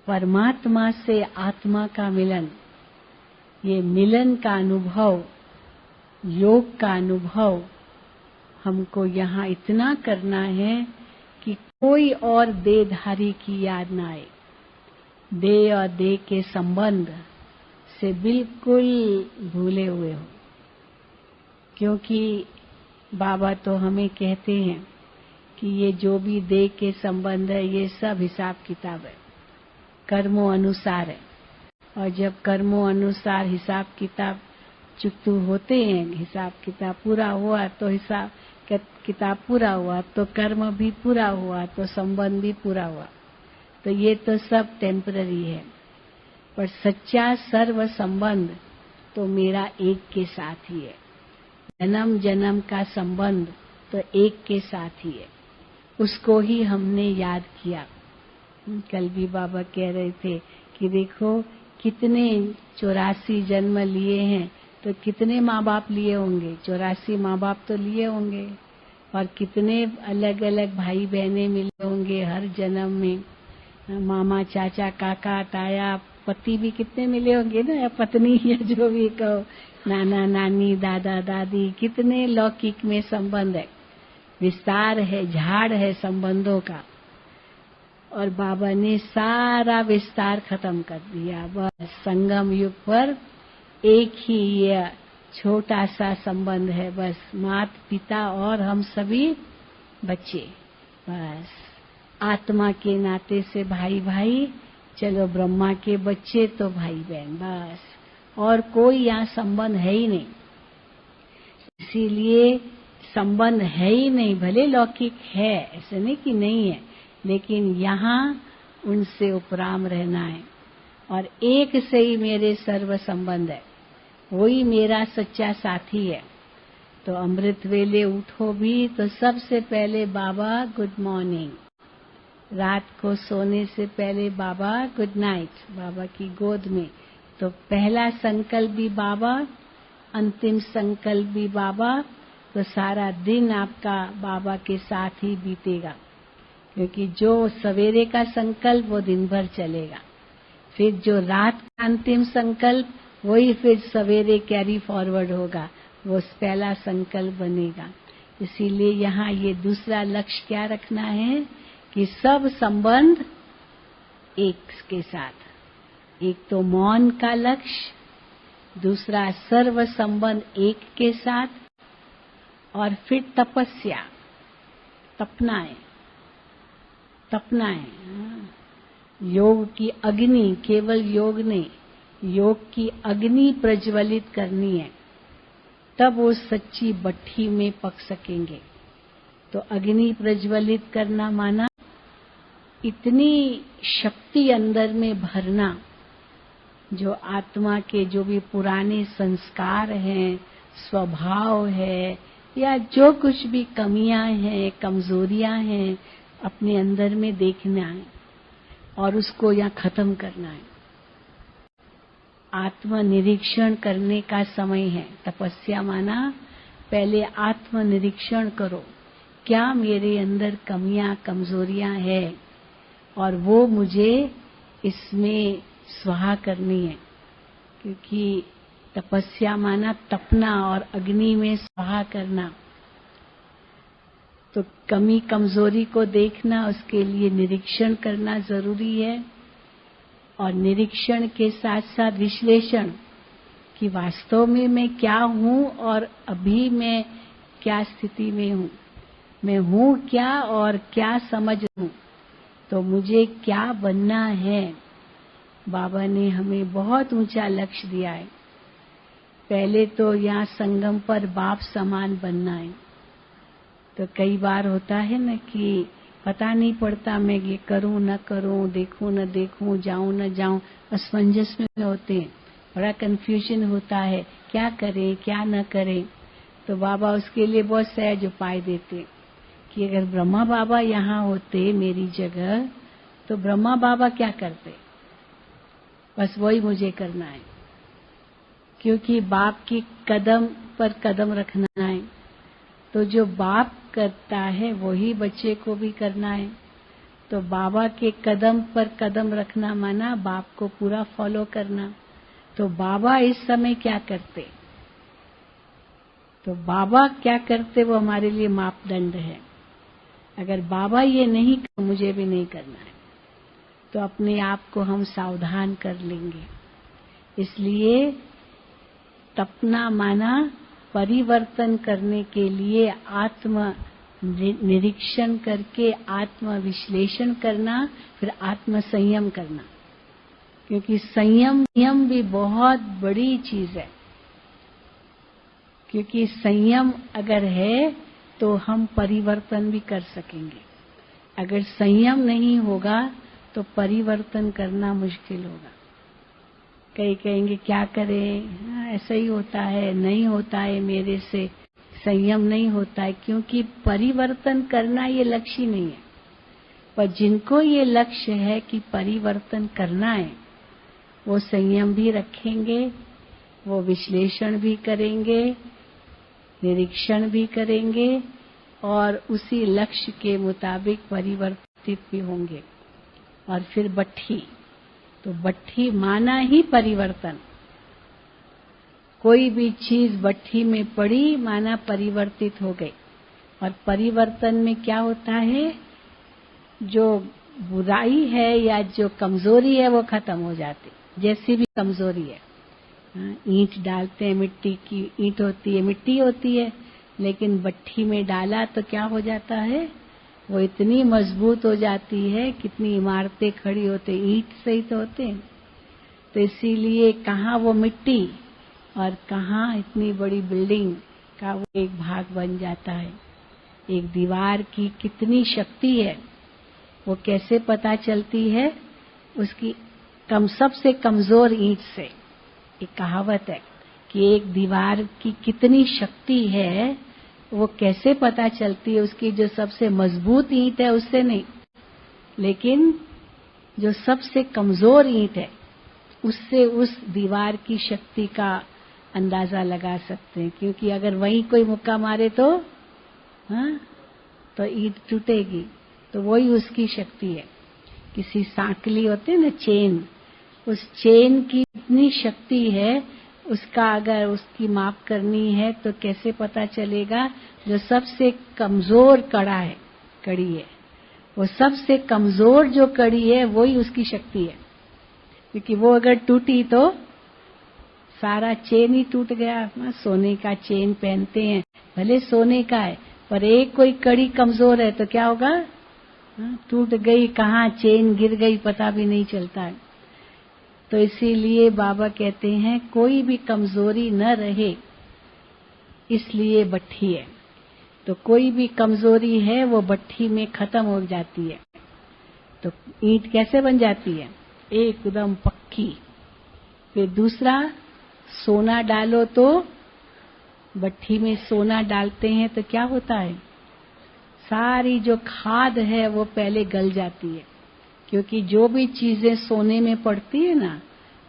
Speaker 2: परमात्मा से आत्मा का मिलन, ये मिलन का अनुभव, योग का अनुभव हमको यहाँ इतना करना है कि कोई और देहधारी की याद न आए। देह और देह के संबंध से बिल्कुल भूले हुए हो, क्योंकि बाबा तो हमें कहते हैं कि ये जो भी देह के संबंध है, ये सब हिसाब किताब है, कर्मों अनुसार है। और जब कर्मों अनुसार हिसाब किताब चुकतू होते हैं, हिसाब किताब पूरा हुआ तो हिसाब किताब पूरा हुआ, तो कर्म भी पूरा हुआ, तो संबंध भी पूरा हुआ। तो ये तो सब टेम्पररी है, पर सच्चा सर्व संबंध तो मेरा एक के साथ ही है। जन्म जन्म का संबंध तो एक के साथ ही है, उसको ही हमने याद किया। कल भी बाबा कह रहे थे कि देखो कितने 84 जन्म लिए हैं, तो कितने माँ बाप लिए होंगे, 84 माँ बाप तो लिए होंगे, और कितने अलग अलग भाई बहनें मिले होंगे हर जन्म में, मामा चाचा काका ताया, पति भी कितने मिले होंगे ना, या पत्नी, या जो भी कहो, नाना नानी दादा दादी, कितने लौकिक में संबंध है, विस्तार है, झाड़ है संबंधों का। और बाबा ने सारा विस्तार खत्म कर दिया। बस संगम युग पर एक ही ये छोटा सा संबंध है, बस माता पिता और हम सभी बच्चे। बस आत्मा के नाते से भाई भाई, चलो ब्रह्मा के बच्चे तो भाई बहन, बस और कोई यहाँ संबंध है ही नहीं। इसीलिए संबंध है ही नहीं, भले लौकिक है, ऐसे नहीं कि नहीं है, लेकिन यहाँ उनसे उपराम रहना है। और एक से ही मेरे सर्व संबंध है, वही मेरा सच्चा साथी है। तो अमृत वेले उठो भी तो सबसे पहले बाबा गुड मॉर्निंग, रात को सोने से पहले बाबा गुड नाइट, बाबा की गोद में। तो पहला संकल्प भी बाबा, अंतिम संकल्प भी बाबा, तो सारा दिन आपका बाबा के साथ ही बीतेगा। क्योंकि जो सवेरे का संकल्प वो दिन भर चलेगा, फिर जो रात का अंतिम संकल्प वही फिर सवेरे कैरी फॉरवर्ड होगा, वो पहला संकल्प बनेगा। इसीलिए यहाँ ये दूसरा लक्ष्य क्या रखना है कि सब संबंध एक के साथ, एक तो मौन का लक्ष्य, दूसरा सर्व संबंध एक के साथ, और फिर तपस्या, तपना है। योग की अग्नि, केवल योग नहीं, योग की अग्नि प्रज्वलित करनी है, तब वो सच्ची भट्ठी में पक सकेंगे। तो अग्नि प्रज्वलित करना माना इतनी शक्ति अंदर में भरना, जो आत्मा के जो भी पुराने संस्कार हैं, स्वभाव है, या जो कुछ भी कमियां हैं, कमजोरियां हैं, अपने अंदर में देखना है और उसको यहाँ खत्म करना है। आत्मनिरीक्षण करने का समय है। तपस्या माना पहले आत्मनिरीक्षण करो, क्या मेरे अंदर कमियां कमजोरियां हैं और वो मुझे इसमें स्वाहा करनी है। क्योंकि तपस्या माना तपना और अग्नि में स्वाहा करना। तो कमी कमजोरी को देखना, उसके लिए निरीक्षण करना जरूरी है, और निरीक्षण के साथ साथ विश्लेषण कि वास्तव में मैं क्या हूँ और अभी मैं क्या स्थिति में हूँ, मैं हूँ क्या और क्या समझ हूँ, तो मुझे क्या बनना है। बाबा ने हमें बहुत ऊंचा लक्ष्य दिया है। पहले तो यहाँ संगम पर बाप समान बनना है। तो कई बार होता है ना कि पता नहीं पड़ता मैं ये करूं न करूं, देखूं न देखूं, जाऊं न जाऊं, असमंजस में होते हैं, बड़ा कंफ्यूजन होता है, क्या करें क्या न करें। तो बाबा उसके लिए बहुत सहज उपाय देते कि अगर ब्रह्मा बाबा यहाँ होते मेरी जगह, तो ब्रह्मा बाबा क्या करते, बस वही मुझे करना है। क्योंकि बाप की कदम पर कदम रखना है, तो जो बाप करता है वही बच्चे को भी करना है। तो बाबा के कदम पर कदम रखना माना बाप को पूरा फॉलो करना। तो बाबा इस समय क्या करते, तो बाबा क्या करते वो हमारे लिए मापदंड है। अगर बाबा ये नहीं कर, मुझे भी नहीं करना है, तो अपने आप को हम सावधान कर लेंगे। इसलिए तपना माना परिवर्तन करने के लिए आत्म निरीक्षण करके आत्म विश्लेषण करना, फिर आत्म संयम करना। क्योंकि संयम भी बहुत बड़ी चीज है। क्योंकि संयम अगर है तो हम परिवर्तन भी कर सकेंगे। अगर संयम नहीं होगा तो परिवर्तन करना मुश्किल होगा। कई कहेंगे क्या करें, ऐसा ही होता है, नहीं होता है मेरे से, संयम नहीं होता है। क्योंकि परिवर्तन करना ये लक्ष्य ही नहीं है। पर जिनको ये लक्ष्य है कि परिवर्तन करना है, वो संयम भी रखेंगे, वो विश्लेषण भी करेंगे, निरीक्षण भी करेंगे, और उसी लक्ष्य के मुताबिक परिवर्तित भी होंगे। और फिर भट्ठी, तो भट्ठी माना ही परिवर्तन। कोई भी चीज भट्ठी में पड़ी माना परिवर्तित हो गई। और परिवर्तन में क्या होता है, जो बुराई है या जो कमजोरी है वो खत्म हो जाती, जैसी भी कमजोरी है। ईंट डालते हैं, मिट्टी की ईंट होती है, मिट्टी होती है, लेकिन भट्ठी में डाला तो क्या हो जाता है, वो इतनी मजबूत हो जाती है, कितनी इमारतें खड़ी होती, ईंट से ही तो होते हैं। तो इसीलिए कहाँ वो मिट्टी और कहाँ इतनी बड़ी बिल्डिंग का वो एक भाग बन जाता है। एक दीवार की कितनी शक्ति है वो कैसे पता चलती है, उसकी सबसे कमजोर ईंट से। एक कहावत है कि एक दीवार की कितनी शक्ति है वो कैसे पता चलती है, उसकी जो सबसे मजबूत ईंट है उससे नहीं, लेकिन जो सबसे कमजोर ईंट है उससे उस दीवार की शक्ति का अंदाजा लगा सकते हैं। क्योंकि अगर वहीं कोई मुक्का मारे तो ईंट टूटेगी। तो वही उसकी शक्ति है। किसी सांकली होते हैं ना, चेन, उस चेन की इतनी शक्ति है, उसका अगर उसकी माप करनी है तो कैसे पता चलेगा? जो सबसे कमजोर कड़ी है, वो सबसे कमजोर जो कड़ी है वही उसकी शक्ति है। क्योंकि वो अगर टूटी तो सारा चेन ही टूट गया। सोने का चेन पहनते हैं, भले सोने का है, पर एक कोई कड़ी कमजोर है तो क्या होगा? टूट गई, कहाँ चेन गिर गई पता भी नहीं चलता है। तो इसीलिए बाबा कहते हैं कोई भी कमजोरी न रहे, इसलिए भट्ठी है। तो कोई भी कमजोरी है वो भट्ठी में खत्म हो जाती है। तो ईंट कैसे बन जाती है? एकदम पक्की। फिर दूसरा, सोना डालो तो भट्ठी में सोना डालते हैं तो क्या होता है? सारी जो खाद है वो पहले गल जाती है। क्योंकि जो भी चीजें सोने में पड़ती है ना,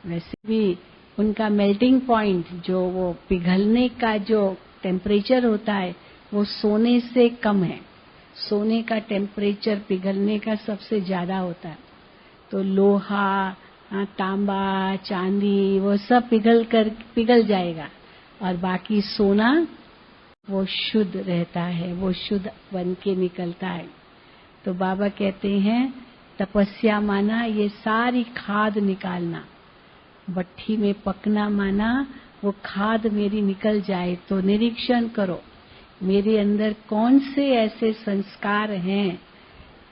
Speaker 2: वैसे भी उनका मेल्टिंग पॉइंट, जो वो पिघलने का जो टेम्परेचर होता है, वो सोने से कम है। सोने का टेम्परेचर पिघलने का सबसे ज्यादा होता है। तो लोहा, तांबा, चांदी, वो सब पिघल जाएगा, और बाकी सोना वो शुद्ध रहता है, वो शुद्ध बन के निकलता है। तो बाबा कहते हैं तपस्या माना ये सारी खाद निकालना, भट्ठी में पकना माना वो खाद मेरी निकल जाए। तो निरीक्षण करो मेरे अंदर कौन से ऐसे संस्कार हैं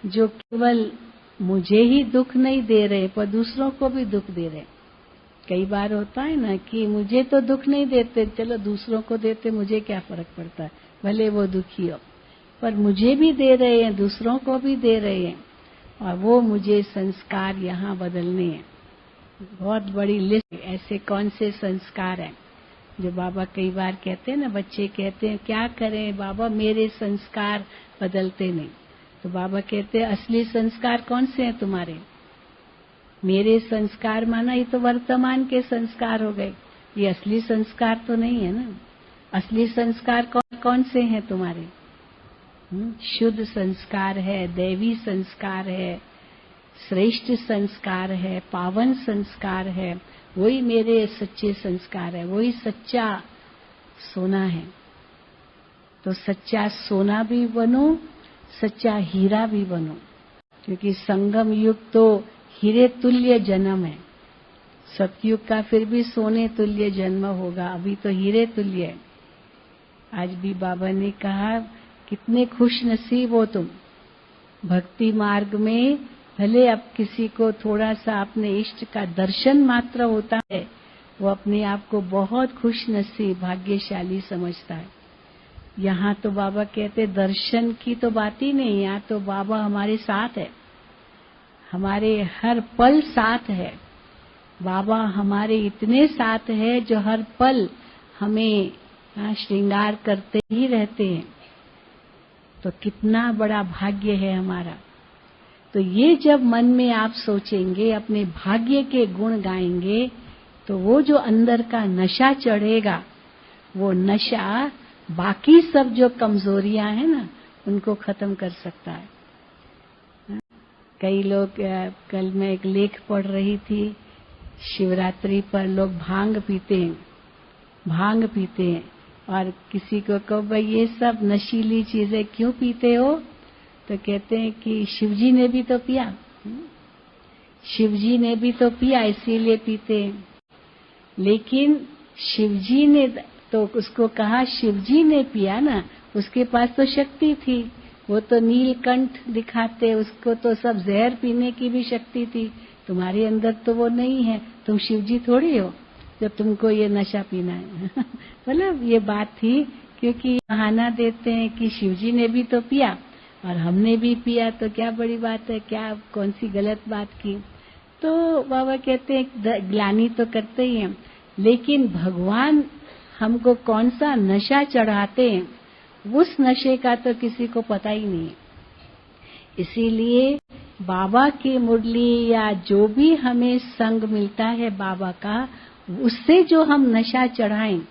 Speaker 2: जो केवल मुझे ही दुख नहीं दे रहे पर दूसरों को भी दुख दे रहे। कई बार होता है ना कि मुझे तो दुख नहीं देते, चलो दूसरों को देते, मुझे क्या फर्क पड़ता है, भले वो दुखी हो, पर मुझे भी दे रहे हैं, दूसरों को भी दे रहे हैं, और वो मुझे संस्कार यहाँ बदलने हैं। बहुत बड़ी लिस्ट ऐसे कौन से संस्कार हैं जो बाबा कई बार कहते हैं ना, बच्चे कहते हैं क्या करें बाबा मेरे संस्कार बदलते नहीं। तो बाबा कहते हैं असली संस्कार कौन से हैं तुम्हारे? मेरे संस्कार माना ये तो वर्तमान के संस्कार हो गए, ये असली संस्कार तो नहीं है ना। असली संस्कार कौन से हैं तुम्हारे? शुद्ध संस्कार है, दैवी संस्कार है, श्रेष्ठ संस्कार है, पावन संस्कार है, वही मेरे सच्चे संस्कार है, वही सच्चा सोना है। तो सच्चा सोना भी बनो, सच्चा हीरा भी बनो, क्योंकि संगम युग तो हीरे तुल्य जन्म है। सतयुग का फिर भी सोने तुल्य जन्म होगा, अभी तो हीरे तुल्य है। आज भी बाबा ने कहा कितने खुश नसीब हो तुम, भक्ति मार्ग में भले अब किसी को थोड़ा सा अपने इष्ट का दर्शन मात्र होता है, वो अपने आप को बहुत खुश नसीब भाग्यशाली समझता है। यहाँ तो बाबा कहते दर्शन की तो बात ही नहीं, यहाँ तो बाबा हमारे साथ है, हमारे हर पल साथ है। बाबा हमारे इतने साथ है जो हर पल हमें श्रृंगार करते ही रहते हैं। तो कितना बड़ा भाग्य है हमारा। तो ये जब मन में आप सोचेंगे, अपने भाग्य के गुण गाएंगे, तो वो जो अंदर का नशा चढ़ेगा, वो नशा बाकी सब जो कमजोरियां हैं ना उनको खत्म कर सकता है। कई लोग, कल मैं एक लेख पढ़ रही थी, शिवरात्रि पर लोग भांग पीते हैं, और किसी को कहो भाई ये सब नशीली चीजें क्यों पीते हो, तो कहते हैं कि शिवजी ने भी तो पिया, शिवजी ने भी तो पिया इसीलिए पीते हैं। लेकिन शिवजी ने तो उसको कहा शिवजी ने पिया ना, उसके पास तो शक्ति थी, वो तो नीलकंठ दिखाते, उसको तो सब जहर पीने की भी शक्ति थी। तुम्हारे अंदर तो वो नहीं है, तुम शिवजी थोड़ी हो जो तुमको ये नशा पीना है। मतलब ये बात थी, क्योंकि बहाना देते हैं कि शिवजी ने भी तो पिया और हमने भी पिया, तो क्या बड़ी बात है, क्या कौन सी गलत बात की। तो बाबा कहते हैं ग्लानि तो करते ही हैं, लेकिन भगवान हमको कौन सा नशा चढ़ाते हैं उस नशे का तो किसी को पता ही नहीं। इसीलिए बाबा की मुरली या जो भी हमें संग मिलता है बाबा का, उससे जो हम नशा चढ़ाएं,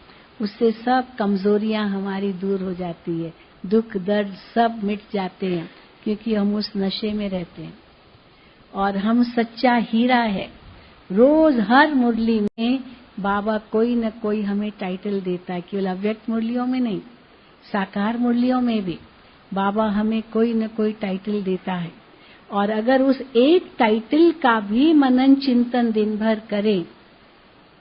Speaker 2: उससे सब कमजोरियां हमारी दूर हो जाती है, दुख दर्द सब मिट जाते हैं। क्योंकि हम उस नशे में रहते हैं। और हम सच्चा हीरा है। रोज हर मुरली में बाबा कोई न कोई हमें टाइटल देता है, केवल अव्यक्त मुरलियों में नहीं, साकार मुरलियों में भी बाबा हमें कोई न कोई टाइटल देता है। और अगर उस एक टाइटल का भी मनन चिंतन दिन भर करें,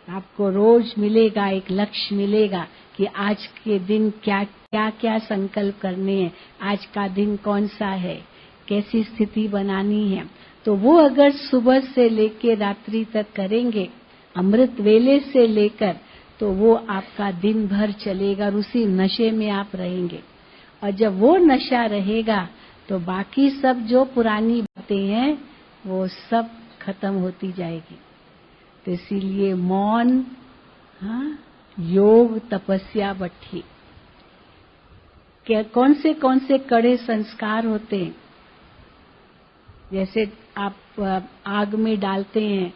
Speaker 2: आपको रोज मिलेगा, एक लक्ष्य मिलेगा कि आज के दिन क्या क्या क्या संकल्प करने हैं, आज का दिन कौन सा है, कैसी स्थिति बनानी है। तो वो अगर सुबह से लेकर रात्रि तक करेंगे, अमृत वेले से लेकर, तो वो आपका दिन भर चलेगा और उसी नशे में आप रहेंगे। और जब वो नशा रहेगा तो बाकी सब जो पुरानी बातें हैं वो सब खत्म होती जाएगी। तो इसीलिए मौन, हाँ, योग, तपस्या, बट्ठी, कौन से कड़े संस्कार होते हैं। जैसे आप आग में डालते हैं,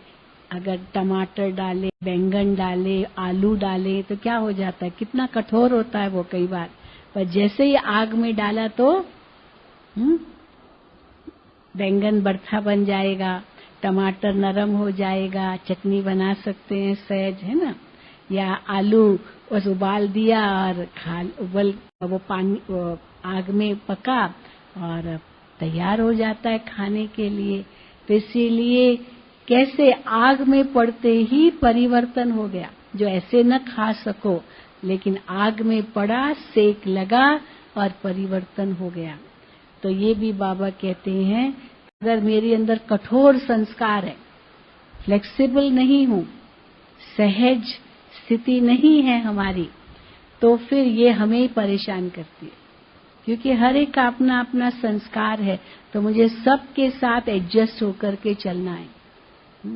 Speaker 2: अगर टमाटर डाले, बैंगन डाले, आलू डाले तो क्या हो जाता है, कितना कठोर होता है वो कई बार। पर जैसे ही आग में डाला तो बैंगन बर्था बन जाएगा, टमाटर नरम हो जाएगा, चटनी बना सकते हैं सहज, है ना। या आलू बस उबाल दिया और वो पानी आग में पका और तैयार हो जाता है खाने के लिए। तो इसीलिए कैसे आग में पड़ते ही परिवर्तन हो गया, जो ऐसे न खा सको, लेकिन आग में पड़ा, सेक लगा और परिवर्तन हो गया। तो ये भी बाबा कहते हैं, अगर मेरे अंदर कठोर संस्कार है, फ्लेक्सिबल नहीं हूं, सहज स्थिति नहीं है हमारी, तो फिर ये हमें ही परेशान करती है। क्योंकि हर एक का अपना अपना संस्कार है, तो मुझे सबके साथ एडजस्ट होकर के चलना है।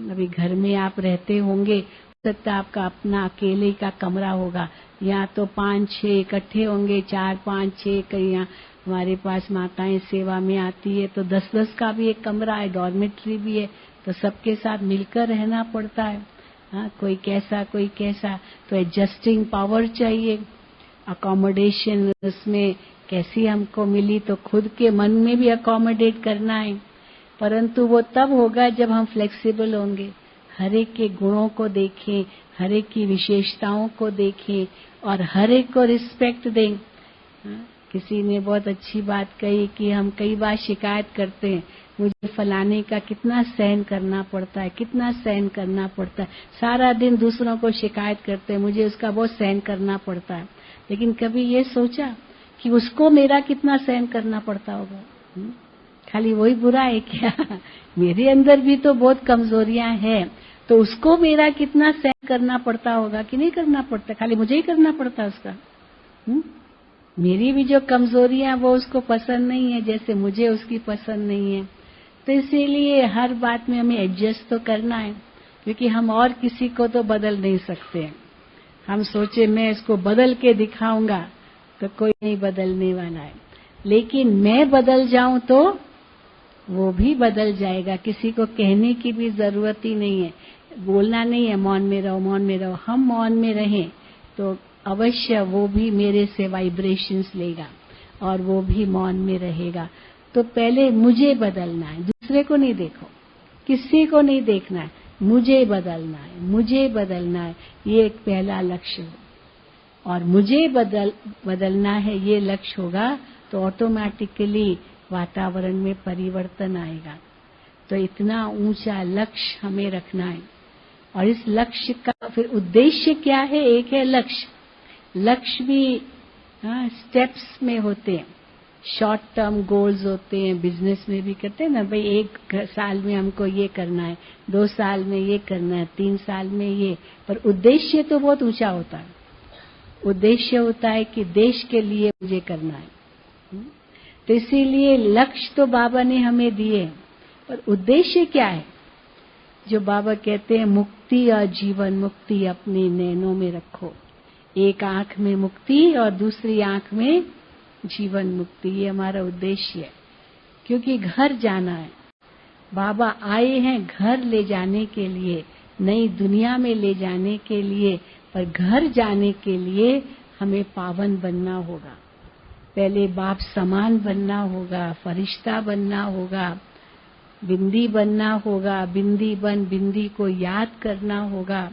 Speaker 2: अभी घर में आप रहते होंगे, सकता आपका अपना अकेले का कमरा होगा, यहाँ तो 5-6 इकट्ठे होंगे, 4-5-6, कहीं यहाँ हमारे पास माताएं सेवा में आती है तो 10-10 का भी एक कमरा है, डॉर्मेट्री भी है, तो सबके साथ मिलकर रहना पड़ता है। हाँ, कोई कैसा कोई कैसा, तो एडजस्टिंग पावर चाहिए। अकोमोडेशन उसमें कैसी हमको मिली, तो खुद के मन में भी अकोमोडेट करना है। परंतु वो तब होगा जब हम फ्लेक्सिबल होंगे, हर एक के गुणों को देखें, हर एक की विशेषताओं को देखें और हर एक को रिस्पेक्ट दें। किसी ने बहुत अच्छी बात कही कि हम कई बार शिकायत करते हैं, मुझे फलाने का कितना सहन करना पड़ता है, कितना सहन करना पड़ता है, सारा दिन दूसरों को शिकायत करते हैं, मुझे उसका बहुत सहन करना पड़ता है। लेकिन कभी ये सोचा कि उसको मेरा कितना सहन करना पड़ता होगा? खाली वही बुरा है क्या? मेरे अंदर भी तो बहुत कमजोरियां हैं, तो उसको मेरा कितना सहन करना पड़ता होगा कि नहीं करना पड़ता, खाली मुझे ही करना पड़ता उसका। मेरी भी जो कमजोरियां वो उसको पसंद नहीं है, जैसे मुझे उसकी पसंद नहीं है। तो इसीलिए हर बात में हमें एडजस्ट तो करना है, क्योंकि हम और किसी को तो बदल नहीं सकते हैं। हम सोचे मैं इसको बदल के दिखाऊंगा तो कोई नहीं बदलने वाला है, लेकिन मैं बदल जाऊं तो वो भी बदल जाएगा। किसी को कहने की भी जरूरत ही नहीं है, बोलना नहीं है मौन में रहो, मौन में रहो। हम मौन में रहें तो अवश्य वो भी मेरे से वाइब्रेशंस लेगा और वो भी मौन में रहेगा। तो पहले मुझे बदलना है, दूसरे को नहीं देखो, किसी को नहीं देखना है, मुझे बदलना है, मुझे बदलना है, ये एक पहला लक्ष्य हो। और मुझे बदलना है ये लक्ष्य होगा तो ऑटोमेटिकली वातावरण में परिवर्तन आएगा। तो इतना ऊंचा लक्ष्य हमें रखना है। और इस लक्ष्य का फिर उद्देश्य क्या है? एक है लक्ष्य। लक्ष्य भी स्टेप्स में होते हैं, शॉर्ट टर्म गोल्स होते हैं, बिजनेस में भी करते हैं ना भाई, 1 साल में हमको ये करना है, 2 साल में ये करना है, 3 साल में ये। पर उद्देश्य तो बहुत ऊंचा होता है। उद्देश्य होता है कि देश के लिए मुझे करना है। तो इसीलिए लक्ष्य तो बाबा ने हमें दिए, पर उद्देश्य क्या है? जो बाबा कहते हैं मुक्ति और जीवन मुक्ति अपने नैनों में रखो। एक आंख में मुक्ति और दूसरी आंख में जीवन मुक्ति, ये हमारा उद्देश्य है। क्योंकि घर जाना है, बाबा आए हैं घर ले जाने के लिए, नई दुनिया में ले जाने के लिए, पर घर जाने के लिए हमें पावन बनना होगा। पहले बाप समान बनना होगा, फरिश्ता बनना होगा, बिंदी बनना होगा, बिंदी बन बिंदी को याद करना होगा,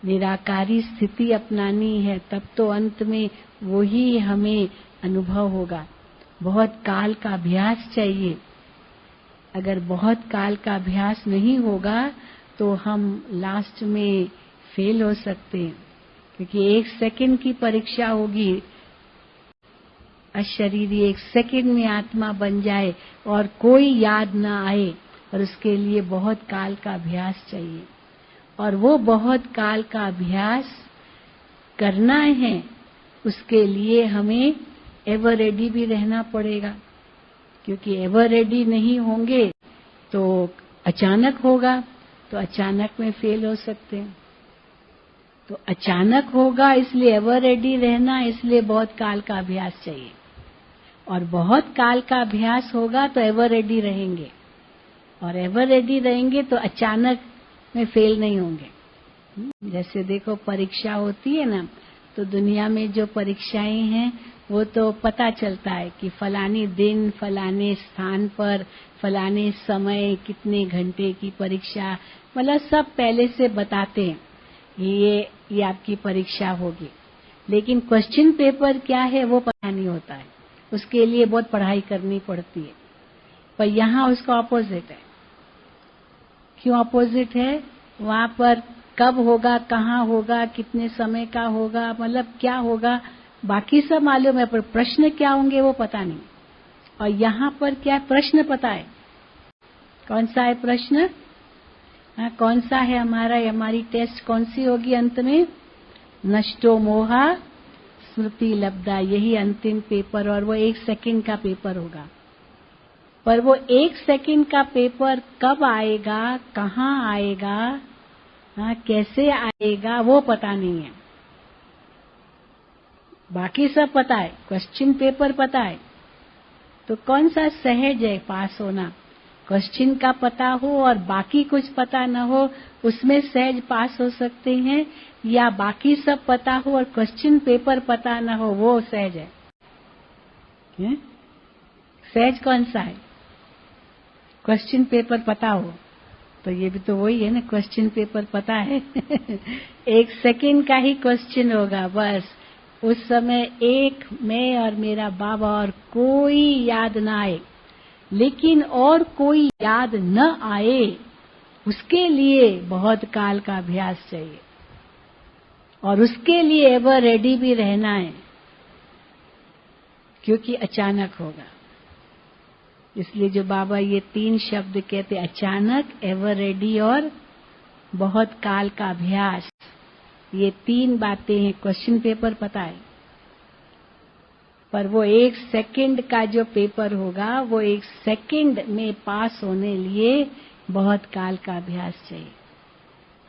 Speaker 2: निराकारी स्थिति अपनानी है, तब तो अंत में वही हमें अनुभव होगा। बहुत काल का अभ्यास चाहिए। अगर बहुत काल का अभ्यास नहीं होगा तो हम लास्ट में फेल हो सकते हैं, क्योंकि 1 सेकंड की परीक्षा होगी। अशरीरी 1 सेकंड में आत्मा बन जाए और कोई याद ना आए, और उसके लिए बहुत काल का अभ्यास चाहिए। और वो बहुत काल का अभ्यास करना है, उसके लिए हमें एवर रेडी भी रहना पड़ेगा, क्योंकि एवर रेडी नहीं होंगे तो अचानक होगा, तो अचानक में फेल हो सकते हैं। तो अचानक होगा, इसलिए एवर रेडी रहना, इसलिए बहुत काल का अभ्यास चाहिए। और बहुत काल का अभ्यास होगा तो एवर रेडी रहेंगे, और एवर रेडी रहेंगे तो अचानक में फेल नहीं होंगे। जैसे देखो परीक्षा होती है ना, तो दुनिया में जो परीक्षाएं हैं वो तो पता चलता है कि फलानी दिन, फलाने स्थान पर, फलाने समय, कितने घंटे की परीक्षा, मतलब सब पहले से बताते हैं ये आपकी परीक्षा होगी। लेकिन क्वेश्चन पेपर क्या है वो पता नहीं होता है, उसके लिए बहुत पढ़ाई करनी पड़ती है। पर यहाँ उसका ऑपोजिट है। क्यों ऑपोजिट है? वहाँ पर कब होगा, कहाँ होगा, कितने समय का होगा, मतलब क्या होगा, बाकी सब मालूम है, पर प्रश्न क्या होंगे वो पता नहीं। और यहाँ पर क्या प्रश्न पता है। कौन सा है प्रश्न? कौन सा है हमारी टेस्ट कौन सी होगी अंत में? नष्टो मोहा स्मृति लब्धा, यही अंतिम पेपर। और वो 1 सेकंड का पेपर होगा। पर वो 1 सेकंड का पेपर कब आएगा, कहाँ आएगा, कैसे आएगा, वो पता नहीं है। बाकी सब पता है, क्वेश्चन पेपर पता है। तो कौन सा सहज है पास होना? क्वेश्चन का पता हो और बाकी कुछ पता न हो, उसमें सहज पास हो सकते हैं, या बाकी सब पता हो और क्वेश्चन पेपर पता न हो, वो सहज है? सहज कौन सा है? क्वेश्चन पेपर पता हो, तो ये भी तो वही है ना, क्वेश्चन पेपर पता है। 1 सेकंड का ही क्वेश्चन होगा बस। उस समय एक मैं और मेरा बाबा, और कोई याद ना आए। लेकिन और कोई याद न आए, उसके लिए बहुत काल का अभ्यास चाहिए, और उसके लिए एवर रेडी भी रहना है, क्योंकि अचानक होगा। इसलिए जो बाबा ये 3 शब्द कहते, अचानक, एवर रेडी और बहुत काल का अभ्यास, ये 3 बातें हैं। क्वेश्चन पेपर पता है, पर वो 1 सेकंड का जो पेपर होगा, वो 1 सेकंड में पास होने लिए बहुत काल का अभ्यास चाहिए।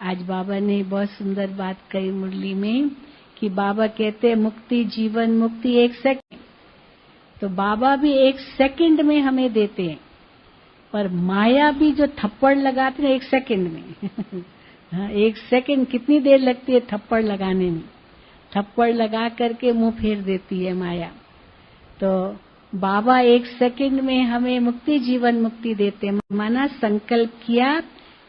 Speaker 2: आज बाबा ने बहुत सुंदर बात कही मुरली में, कि बाबा कहते हैं मुक्ति, जीवन मुक्ति 1 सेकंड। तो बाबा भी 1 सेकंड में हमें देते हैं, पर माया भी जो थप्पड़ लगाते हैं 1 सेकंड में। 1 सेकंड कितनी देर लगती है थप्पड़ लगाने में? थप्पड़ लगा करके मुंह फेर देती है माया। तो बाबा 1 सेकंड में हमें मुक्ति, जीवन मुक्ति देते हैं। माना संकल्प किया,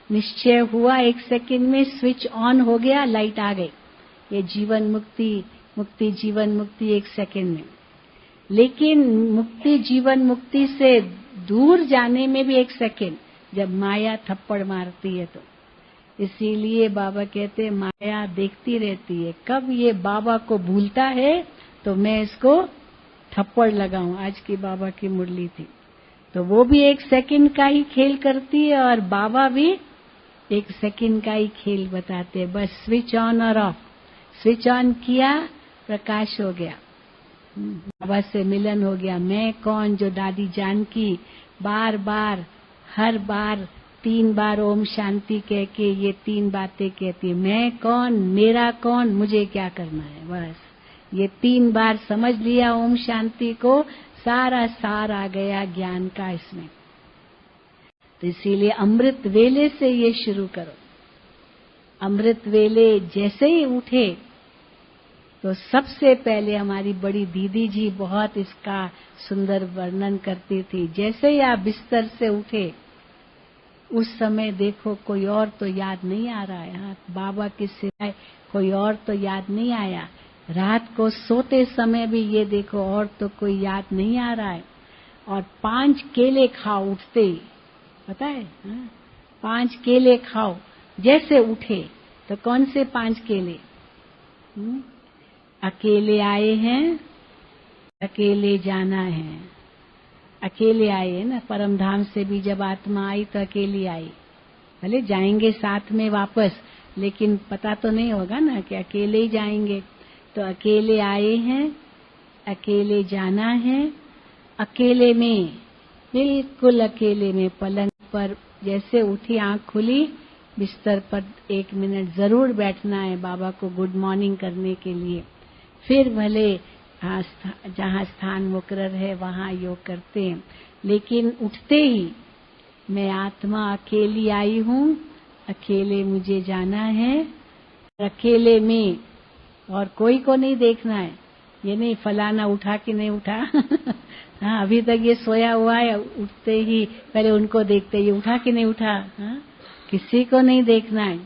Speaker 2: निश्चय हुआ, 1 सेकंड में स्विच ऑन हो गया, लाइट आ गई, ये जीवन मुक्ति, मुक्ति जीवन मुक्ति 1 सेकंड में। लेकिन मुक्ति जीवन मुक्ति से दूर जाने में भी 1 सेकंड, जब माया थप्पड़ मारती है तो। इसीलिए बाबा कहते हैं माया देखती रहती है, कब ये बाबा को भूलता है तो मैं इसको थप्पड़ लगाऊं। आज की बाबा की मुरली थी, तो वो भी 1 सेकंड का ही खेल करती है, और बाबा भी 1 सेकंड का ही खेल बताते हैं। बस स्विच ऑन और ऑफ। स्विच ऑन किया, प्रकाश हो गया, बाबा से मिलन हो गया। मैं कौन, जो दादी जानकी बार बार, हर बार 3 बार ओम शांति कह के ये 3 बातें कहती है, मैं कौन, मेरा कौन, मुझे क्या करना है। बस ये 3 बार समझ लिया ओम शांति को, सारा सार आ गया ज्ञान का इसमें। तो इसीलिए अमृत वेले से ये शुरू करो। अमृत वेले जैसे ही उठे तो सबसे पहले हमारी बड़ी दीदी जी बहुत इसका सुंदर वर्णन करती थी। जैसे ही आप बिस्तर से उठे उस समय देखो कोई और तो याद नहीं आ रहा है, हाँ, बाबा के सिवाय कोई और तो याद नहीं आया। रात को सोते समय भी ये देखो और तो कोई याद नहीं आ रहा है। और 5 केले खाओ उठते ही, पता है, हाँ? 5 केले खाओ जैसे उठे। तो कौन से 5 केले? अकेले आए हैं, अकेले जाना है। अकेले आए हैं ना, परम धाम से भी जब आत्मा आई तो अकेली आई। भले जाएंगे साथ में वापस, लेकिन पता तो नहीं होगा ना कि अकेले ही जाएंगे। तो अकेले आए हैं, अकेले जाना है। अकेले में, बिल्कुल अकेले में, पलंग पर जैसे उठी, आंख खुली, बिस्तर पर 1 मिनट जरूर बैठना है बाबा को गुड मॉर्निंग करने के लिए। फिर भले जहाँ स्थान मुकर्रर है वहाँ योग करते हैं, लेकिन उठते ही मैं आत्मा अकेली आई हूँ, अकेले मुझे जाना है। अकेले में, और कोई को नहीं देखना है। ये नहीं फलाना उठा कि नहीं उठा हाँ, अभी तक ये सोया हुआ है, उठते ही पहले उनको देखते, ये उठा कि नहीं उठा। हाँ, किसी को नहीं देखना है,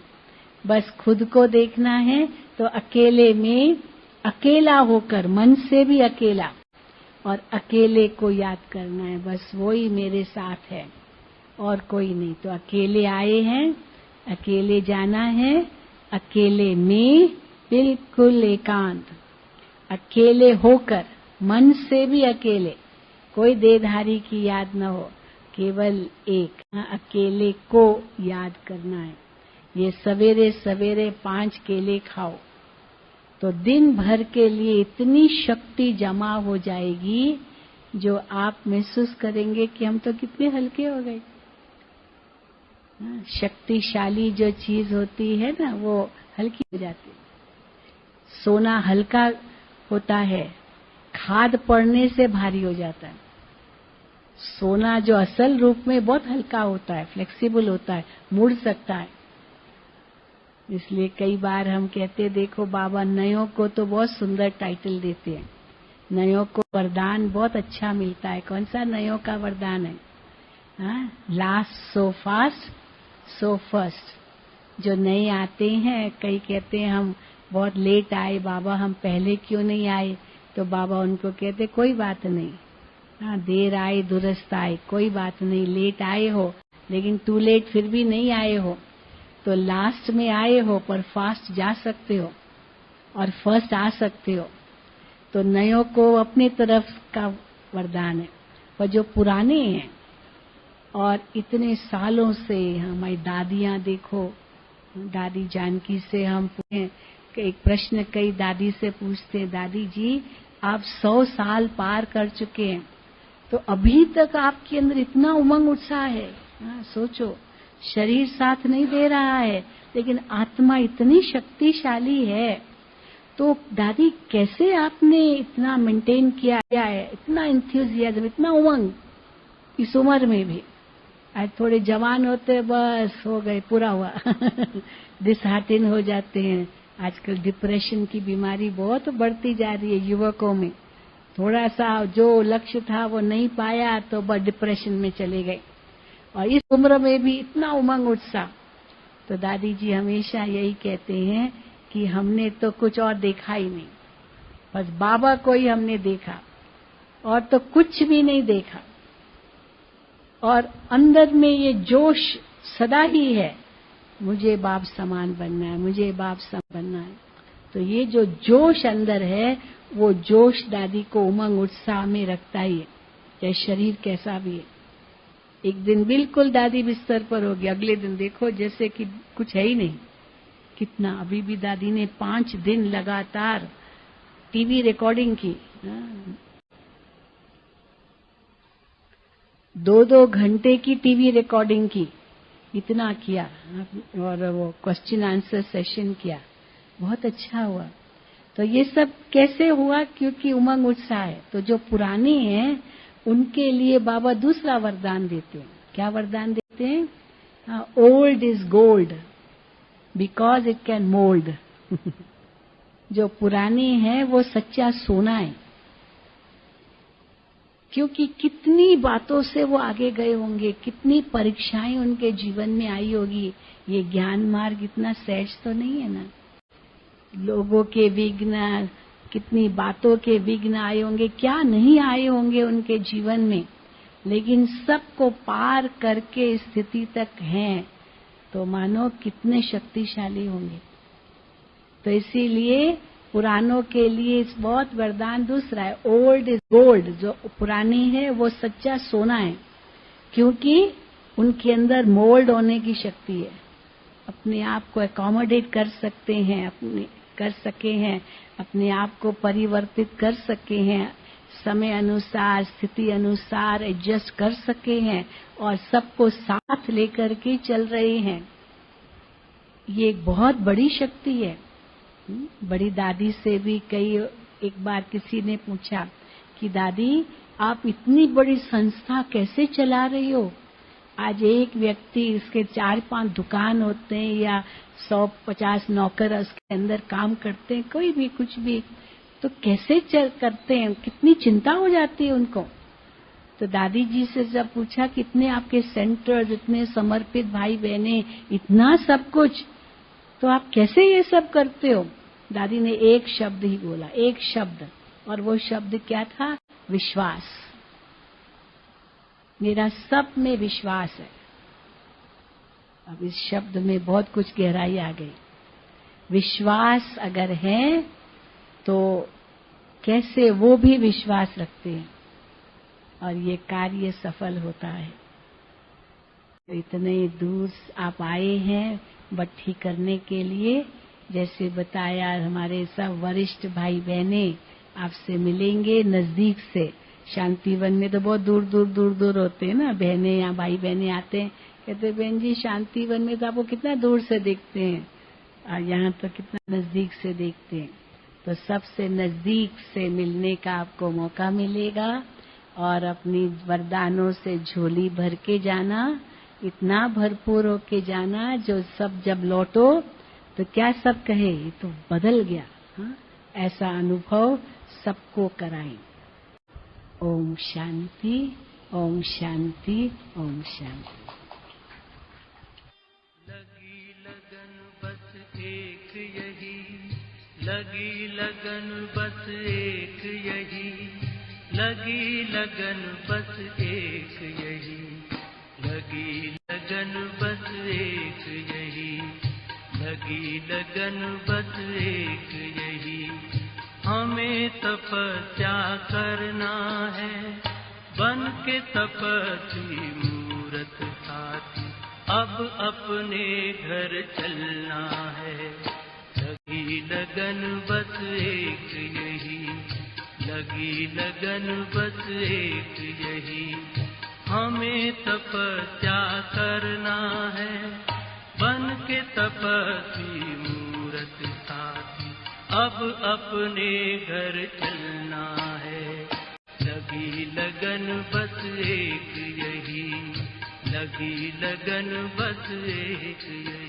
Speaker 2: बस खुद को देखना है। तो अकेले में, अकेला होकर, मन से भी अकेला, और अकेले को याद करना है, बस वही मेरे साथ है और कोई नहीं। तो अकेले आए हैं, अकेले जाना है। अकेले में बिल्कुल एकांत, अकेले होकर, मन से भी अकेले, कोई देहधारी की याद न हो, केवल एक, अकेले को याद करना है। ये सवेरे सवेरे 5 केले खाओ तो दिन भर के लिए इतनी शक्ति जमा हो जाएगी जो आप महसूस करेंगे कि हम तो कितने हल्के हो गए। शक्तिशाली जो चीज होती है ना, वो हल्की हो जाती है। सोना हल्का होता है, खाद पड़ने से भारी हो जाता है। सोना जो असल रूप में बहुत हल्का होता है, फ्लेक्सिबल होता है, मुड़ सकता है। इसलिए कई बार हम कहते हैं, देखो बाबा नयों को तो बहुत सुंदर टाइटल देते हैं, नयों को वरदान बहुत अच्छा मिलता है। कौन सा नयों का वरदान है? Last so fast so first. जो नए आते हैं, कई कहते हैं हम बहुत लेट आए बाबा, हम पहले क्यों नहीं आए? तो बाबा उनको कहते कोई बात नहीं, देर आए दुरुस्त आए, कोई बात नहीं, लेट आए हो लेकिन टू लेट फिर भी नहीं आए हो। तो लास्ट में आए हो पर फास्ट जा सकते हो और फर्स्ट आ सकते हो। तो नयों को अपनी तरफ का वरदान है, पर जो पुराने हैं और इतने सालों से, हमारी दादियां देखो, दादी जानकी से हम पूछे, एक प्रश्न कई दादी से पूछते, दादी जी आप 100 साल पार कर चुके हैं, तो अभी तक आपके अंदर इतना उमंग उत्साह है। सोचो, शरीर साथ नहीं दे रहा है लेकिन आत्मा इतनी शक्तिशाली है। तो दादी कैसे आपने इतना मेंटेन किया है, इतना एंथुसियाज्म, इतना उमंग इस उम्र में भी? आज थोड़े जवान होते बस हो गए, पूरा हुआ डिसहार्टेन हो जाते हैं। आजकल डिप्रेशन की बीमारी बहुत बढ़ती जा रही है युवकों में। थोड़ा सा जो लक्ष्य था वो नहीं पाया तो बस डिप्रेशन में चले गए, और इस उम्र में भी इतना उमंग उत्साह। तो दादी जी हमेशा यही कहते हैं कि हमने तो कुछ और देखा ही नहीं, बस बाबा को ही हमने देखा और तो कुछ भी नहीं देखा। और अंदर में ये जोश सदा ही है, मुझे बाप समान बनना है, मुझे बाप समान बनना है। तो ये जो जोश अंदर है, वो जोश दादी को उमंग उत्साह में रखता ही है, चाहे शरीर कैसा भी है। एक दिन बिल्कुल दादी बिस्तर पर होगी, अगले दिन देखो जैसे कि कुछ है ही नहीं। कितना, अभी भी दादी ने 5 दिन लगातार टीवी रिकॉर्डिंग की, 2-2 घंटे की टीवी रिकॉर्डिंग की, इतना किया, और वो क्वेश्चन आंसर सेशन किया, बहुत अच्छा हुआ। तो ये सब कैसे हुआ? क्योंकि उमंग उत्साह है। तो जो पुराने हैं उनके लिए बाबा दूसरा वरदान देते हैं। क्या वरदान देते हैं? Old is gold because it can mould जो पुराने हैं वो सच्चा सोना है, क्योंकि कितनी बातों से वो आगे गए होंगे, कितनी परीक्षाएं उनके जीवन में आई होगी। ये ज्ञान मार्ग इतना सहज तो नहीं है ना। लोगों के विघ्न, कितनी बातों के विघ्न आए होंगे, क्या नहीं आए होंगे उनके जीवन में, लेकिन सबको पार करके स्थिति तक हैं, तो मानो कितने शक्तिशाली होंगे। तो इसीलिए पुरानों के लिए इस बहुत वरदान दूसरा है, ओल्ड इज गोल्ड। जो पुरानी है वो सच्चा सोना है, क्योंकि उनके अंदर मोल्ड होने की शक्ति है, अपने आप को अकोमोडेट कर सकते हैं, अपने आप को परिवर्तित कर सके हैं, समय अनुसार, स्थिति अनुसार एडजस्ट कर सके हैं और सबको साथ लेकर के चल रहे हैं। ये एक बहुत बड़ी शक्ति है। बड़ी दादी से भी एक बार किसी ने पूछा कि दादी आप इतनी बड़ी संस्था कैसे चला रही हो? आज एक व्यक्ति, इसके 4-5 दुकान होते हैं या 100-50 नौकर उसके अंदर काम करते हैं, कोई भी कुछ भी, तो कैसे करते हैं? कितनी चिंता हो जाती है उनको। तो दादी जी से जब पूछा कितने आपके सेंटर्स, इतने समर्पित भाई बहने, इतना सब कुछ, तो आप कैसे ये सब करते हो? दादी ने एक शब्द ही बोला, एक शब्द, और वो शब्द क्या था? विश्वास। मेरा सब में विश्वास है। अब इस शब्द में बहुत कुछ गहराई आ गई। विश्वास अगर है तो कैसे वो भी विश्वास रखते हैं और ये कार्य सफल होता है। तो इतने दूर आप आए हैं भट्ठी करने के लिए, जैसे बताया हमारे सब वरिष्ठ भाई बहने आपसे मिलेंगे नजदीक से। शांतिवन में तो बहुत दूर दूर होते हैं ना, बहने या भाई बहने आते हैं, कहते बहन जी शांतिवन में तो आपको कितना दूर से देखते हैं और यहाँ तो कितना नजदीक से देखते हैं। तो सबसे नजदीक से मिलने का आपको मौका मिलेगा और अपनी वरदानों से झोली भर के जाना, इतना भरपूर होके जाना जो सब जब लौटो तो क्या सब कहे ये तो बदल गया। हाँ? ऐसा अनुभव सबको कराएं। ओम शांति, ओम शांति, ओम शांति।
Speaker 3: लगी लगन बस एक यही, लगी लगन बस एक यही, लगी लगन बस एक यही, लगी लगन बस एक यही, लगी लगन बस एक यही। हमें तपस्या करना है, बन के तपस्वी मूरत साथी, अब अपने घर चलना है। लगी लगन बस एक यही, लगी लगन बस एक यही। हमें तपस्या करना है, बन के तपस्वी मूरत साथी, अब अपने घर चलना है। लगी लगन बस एक यही, लगी लगन बस एक यही।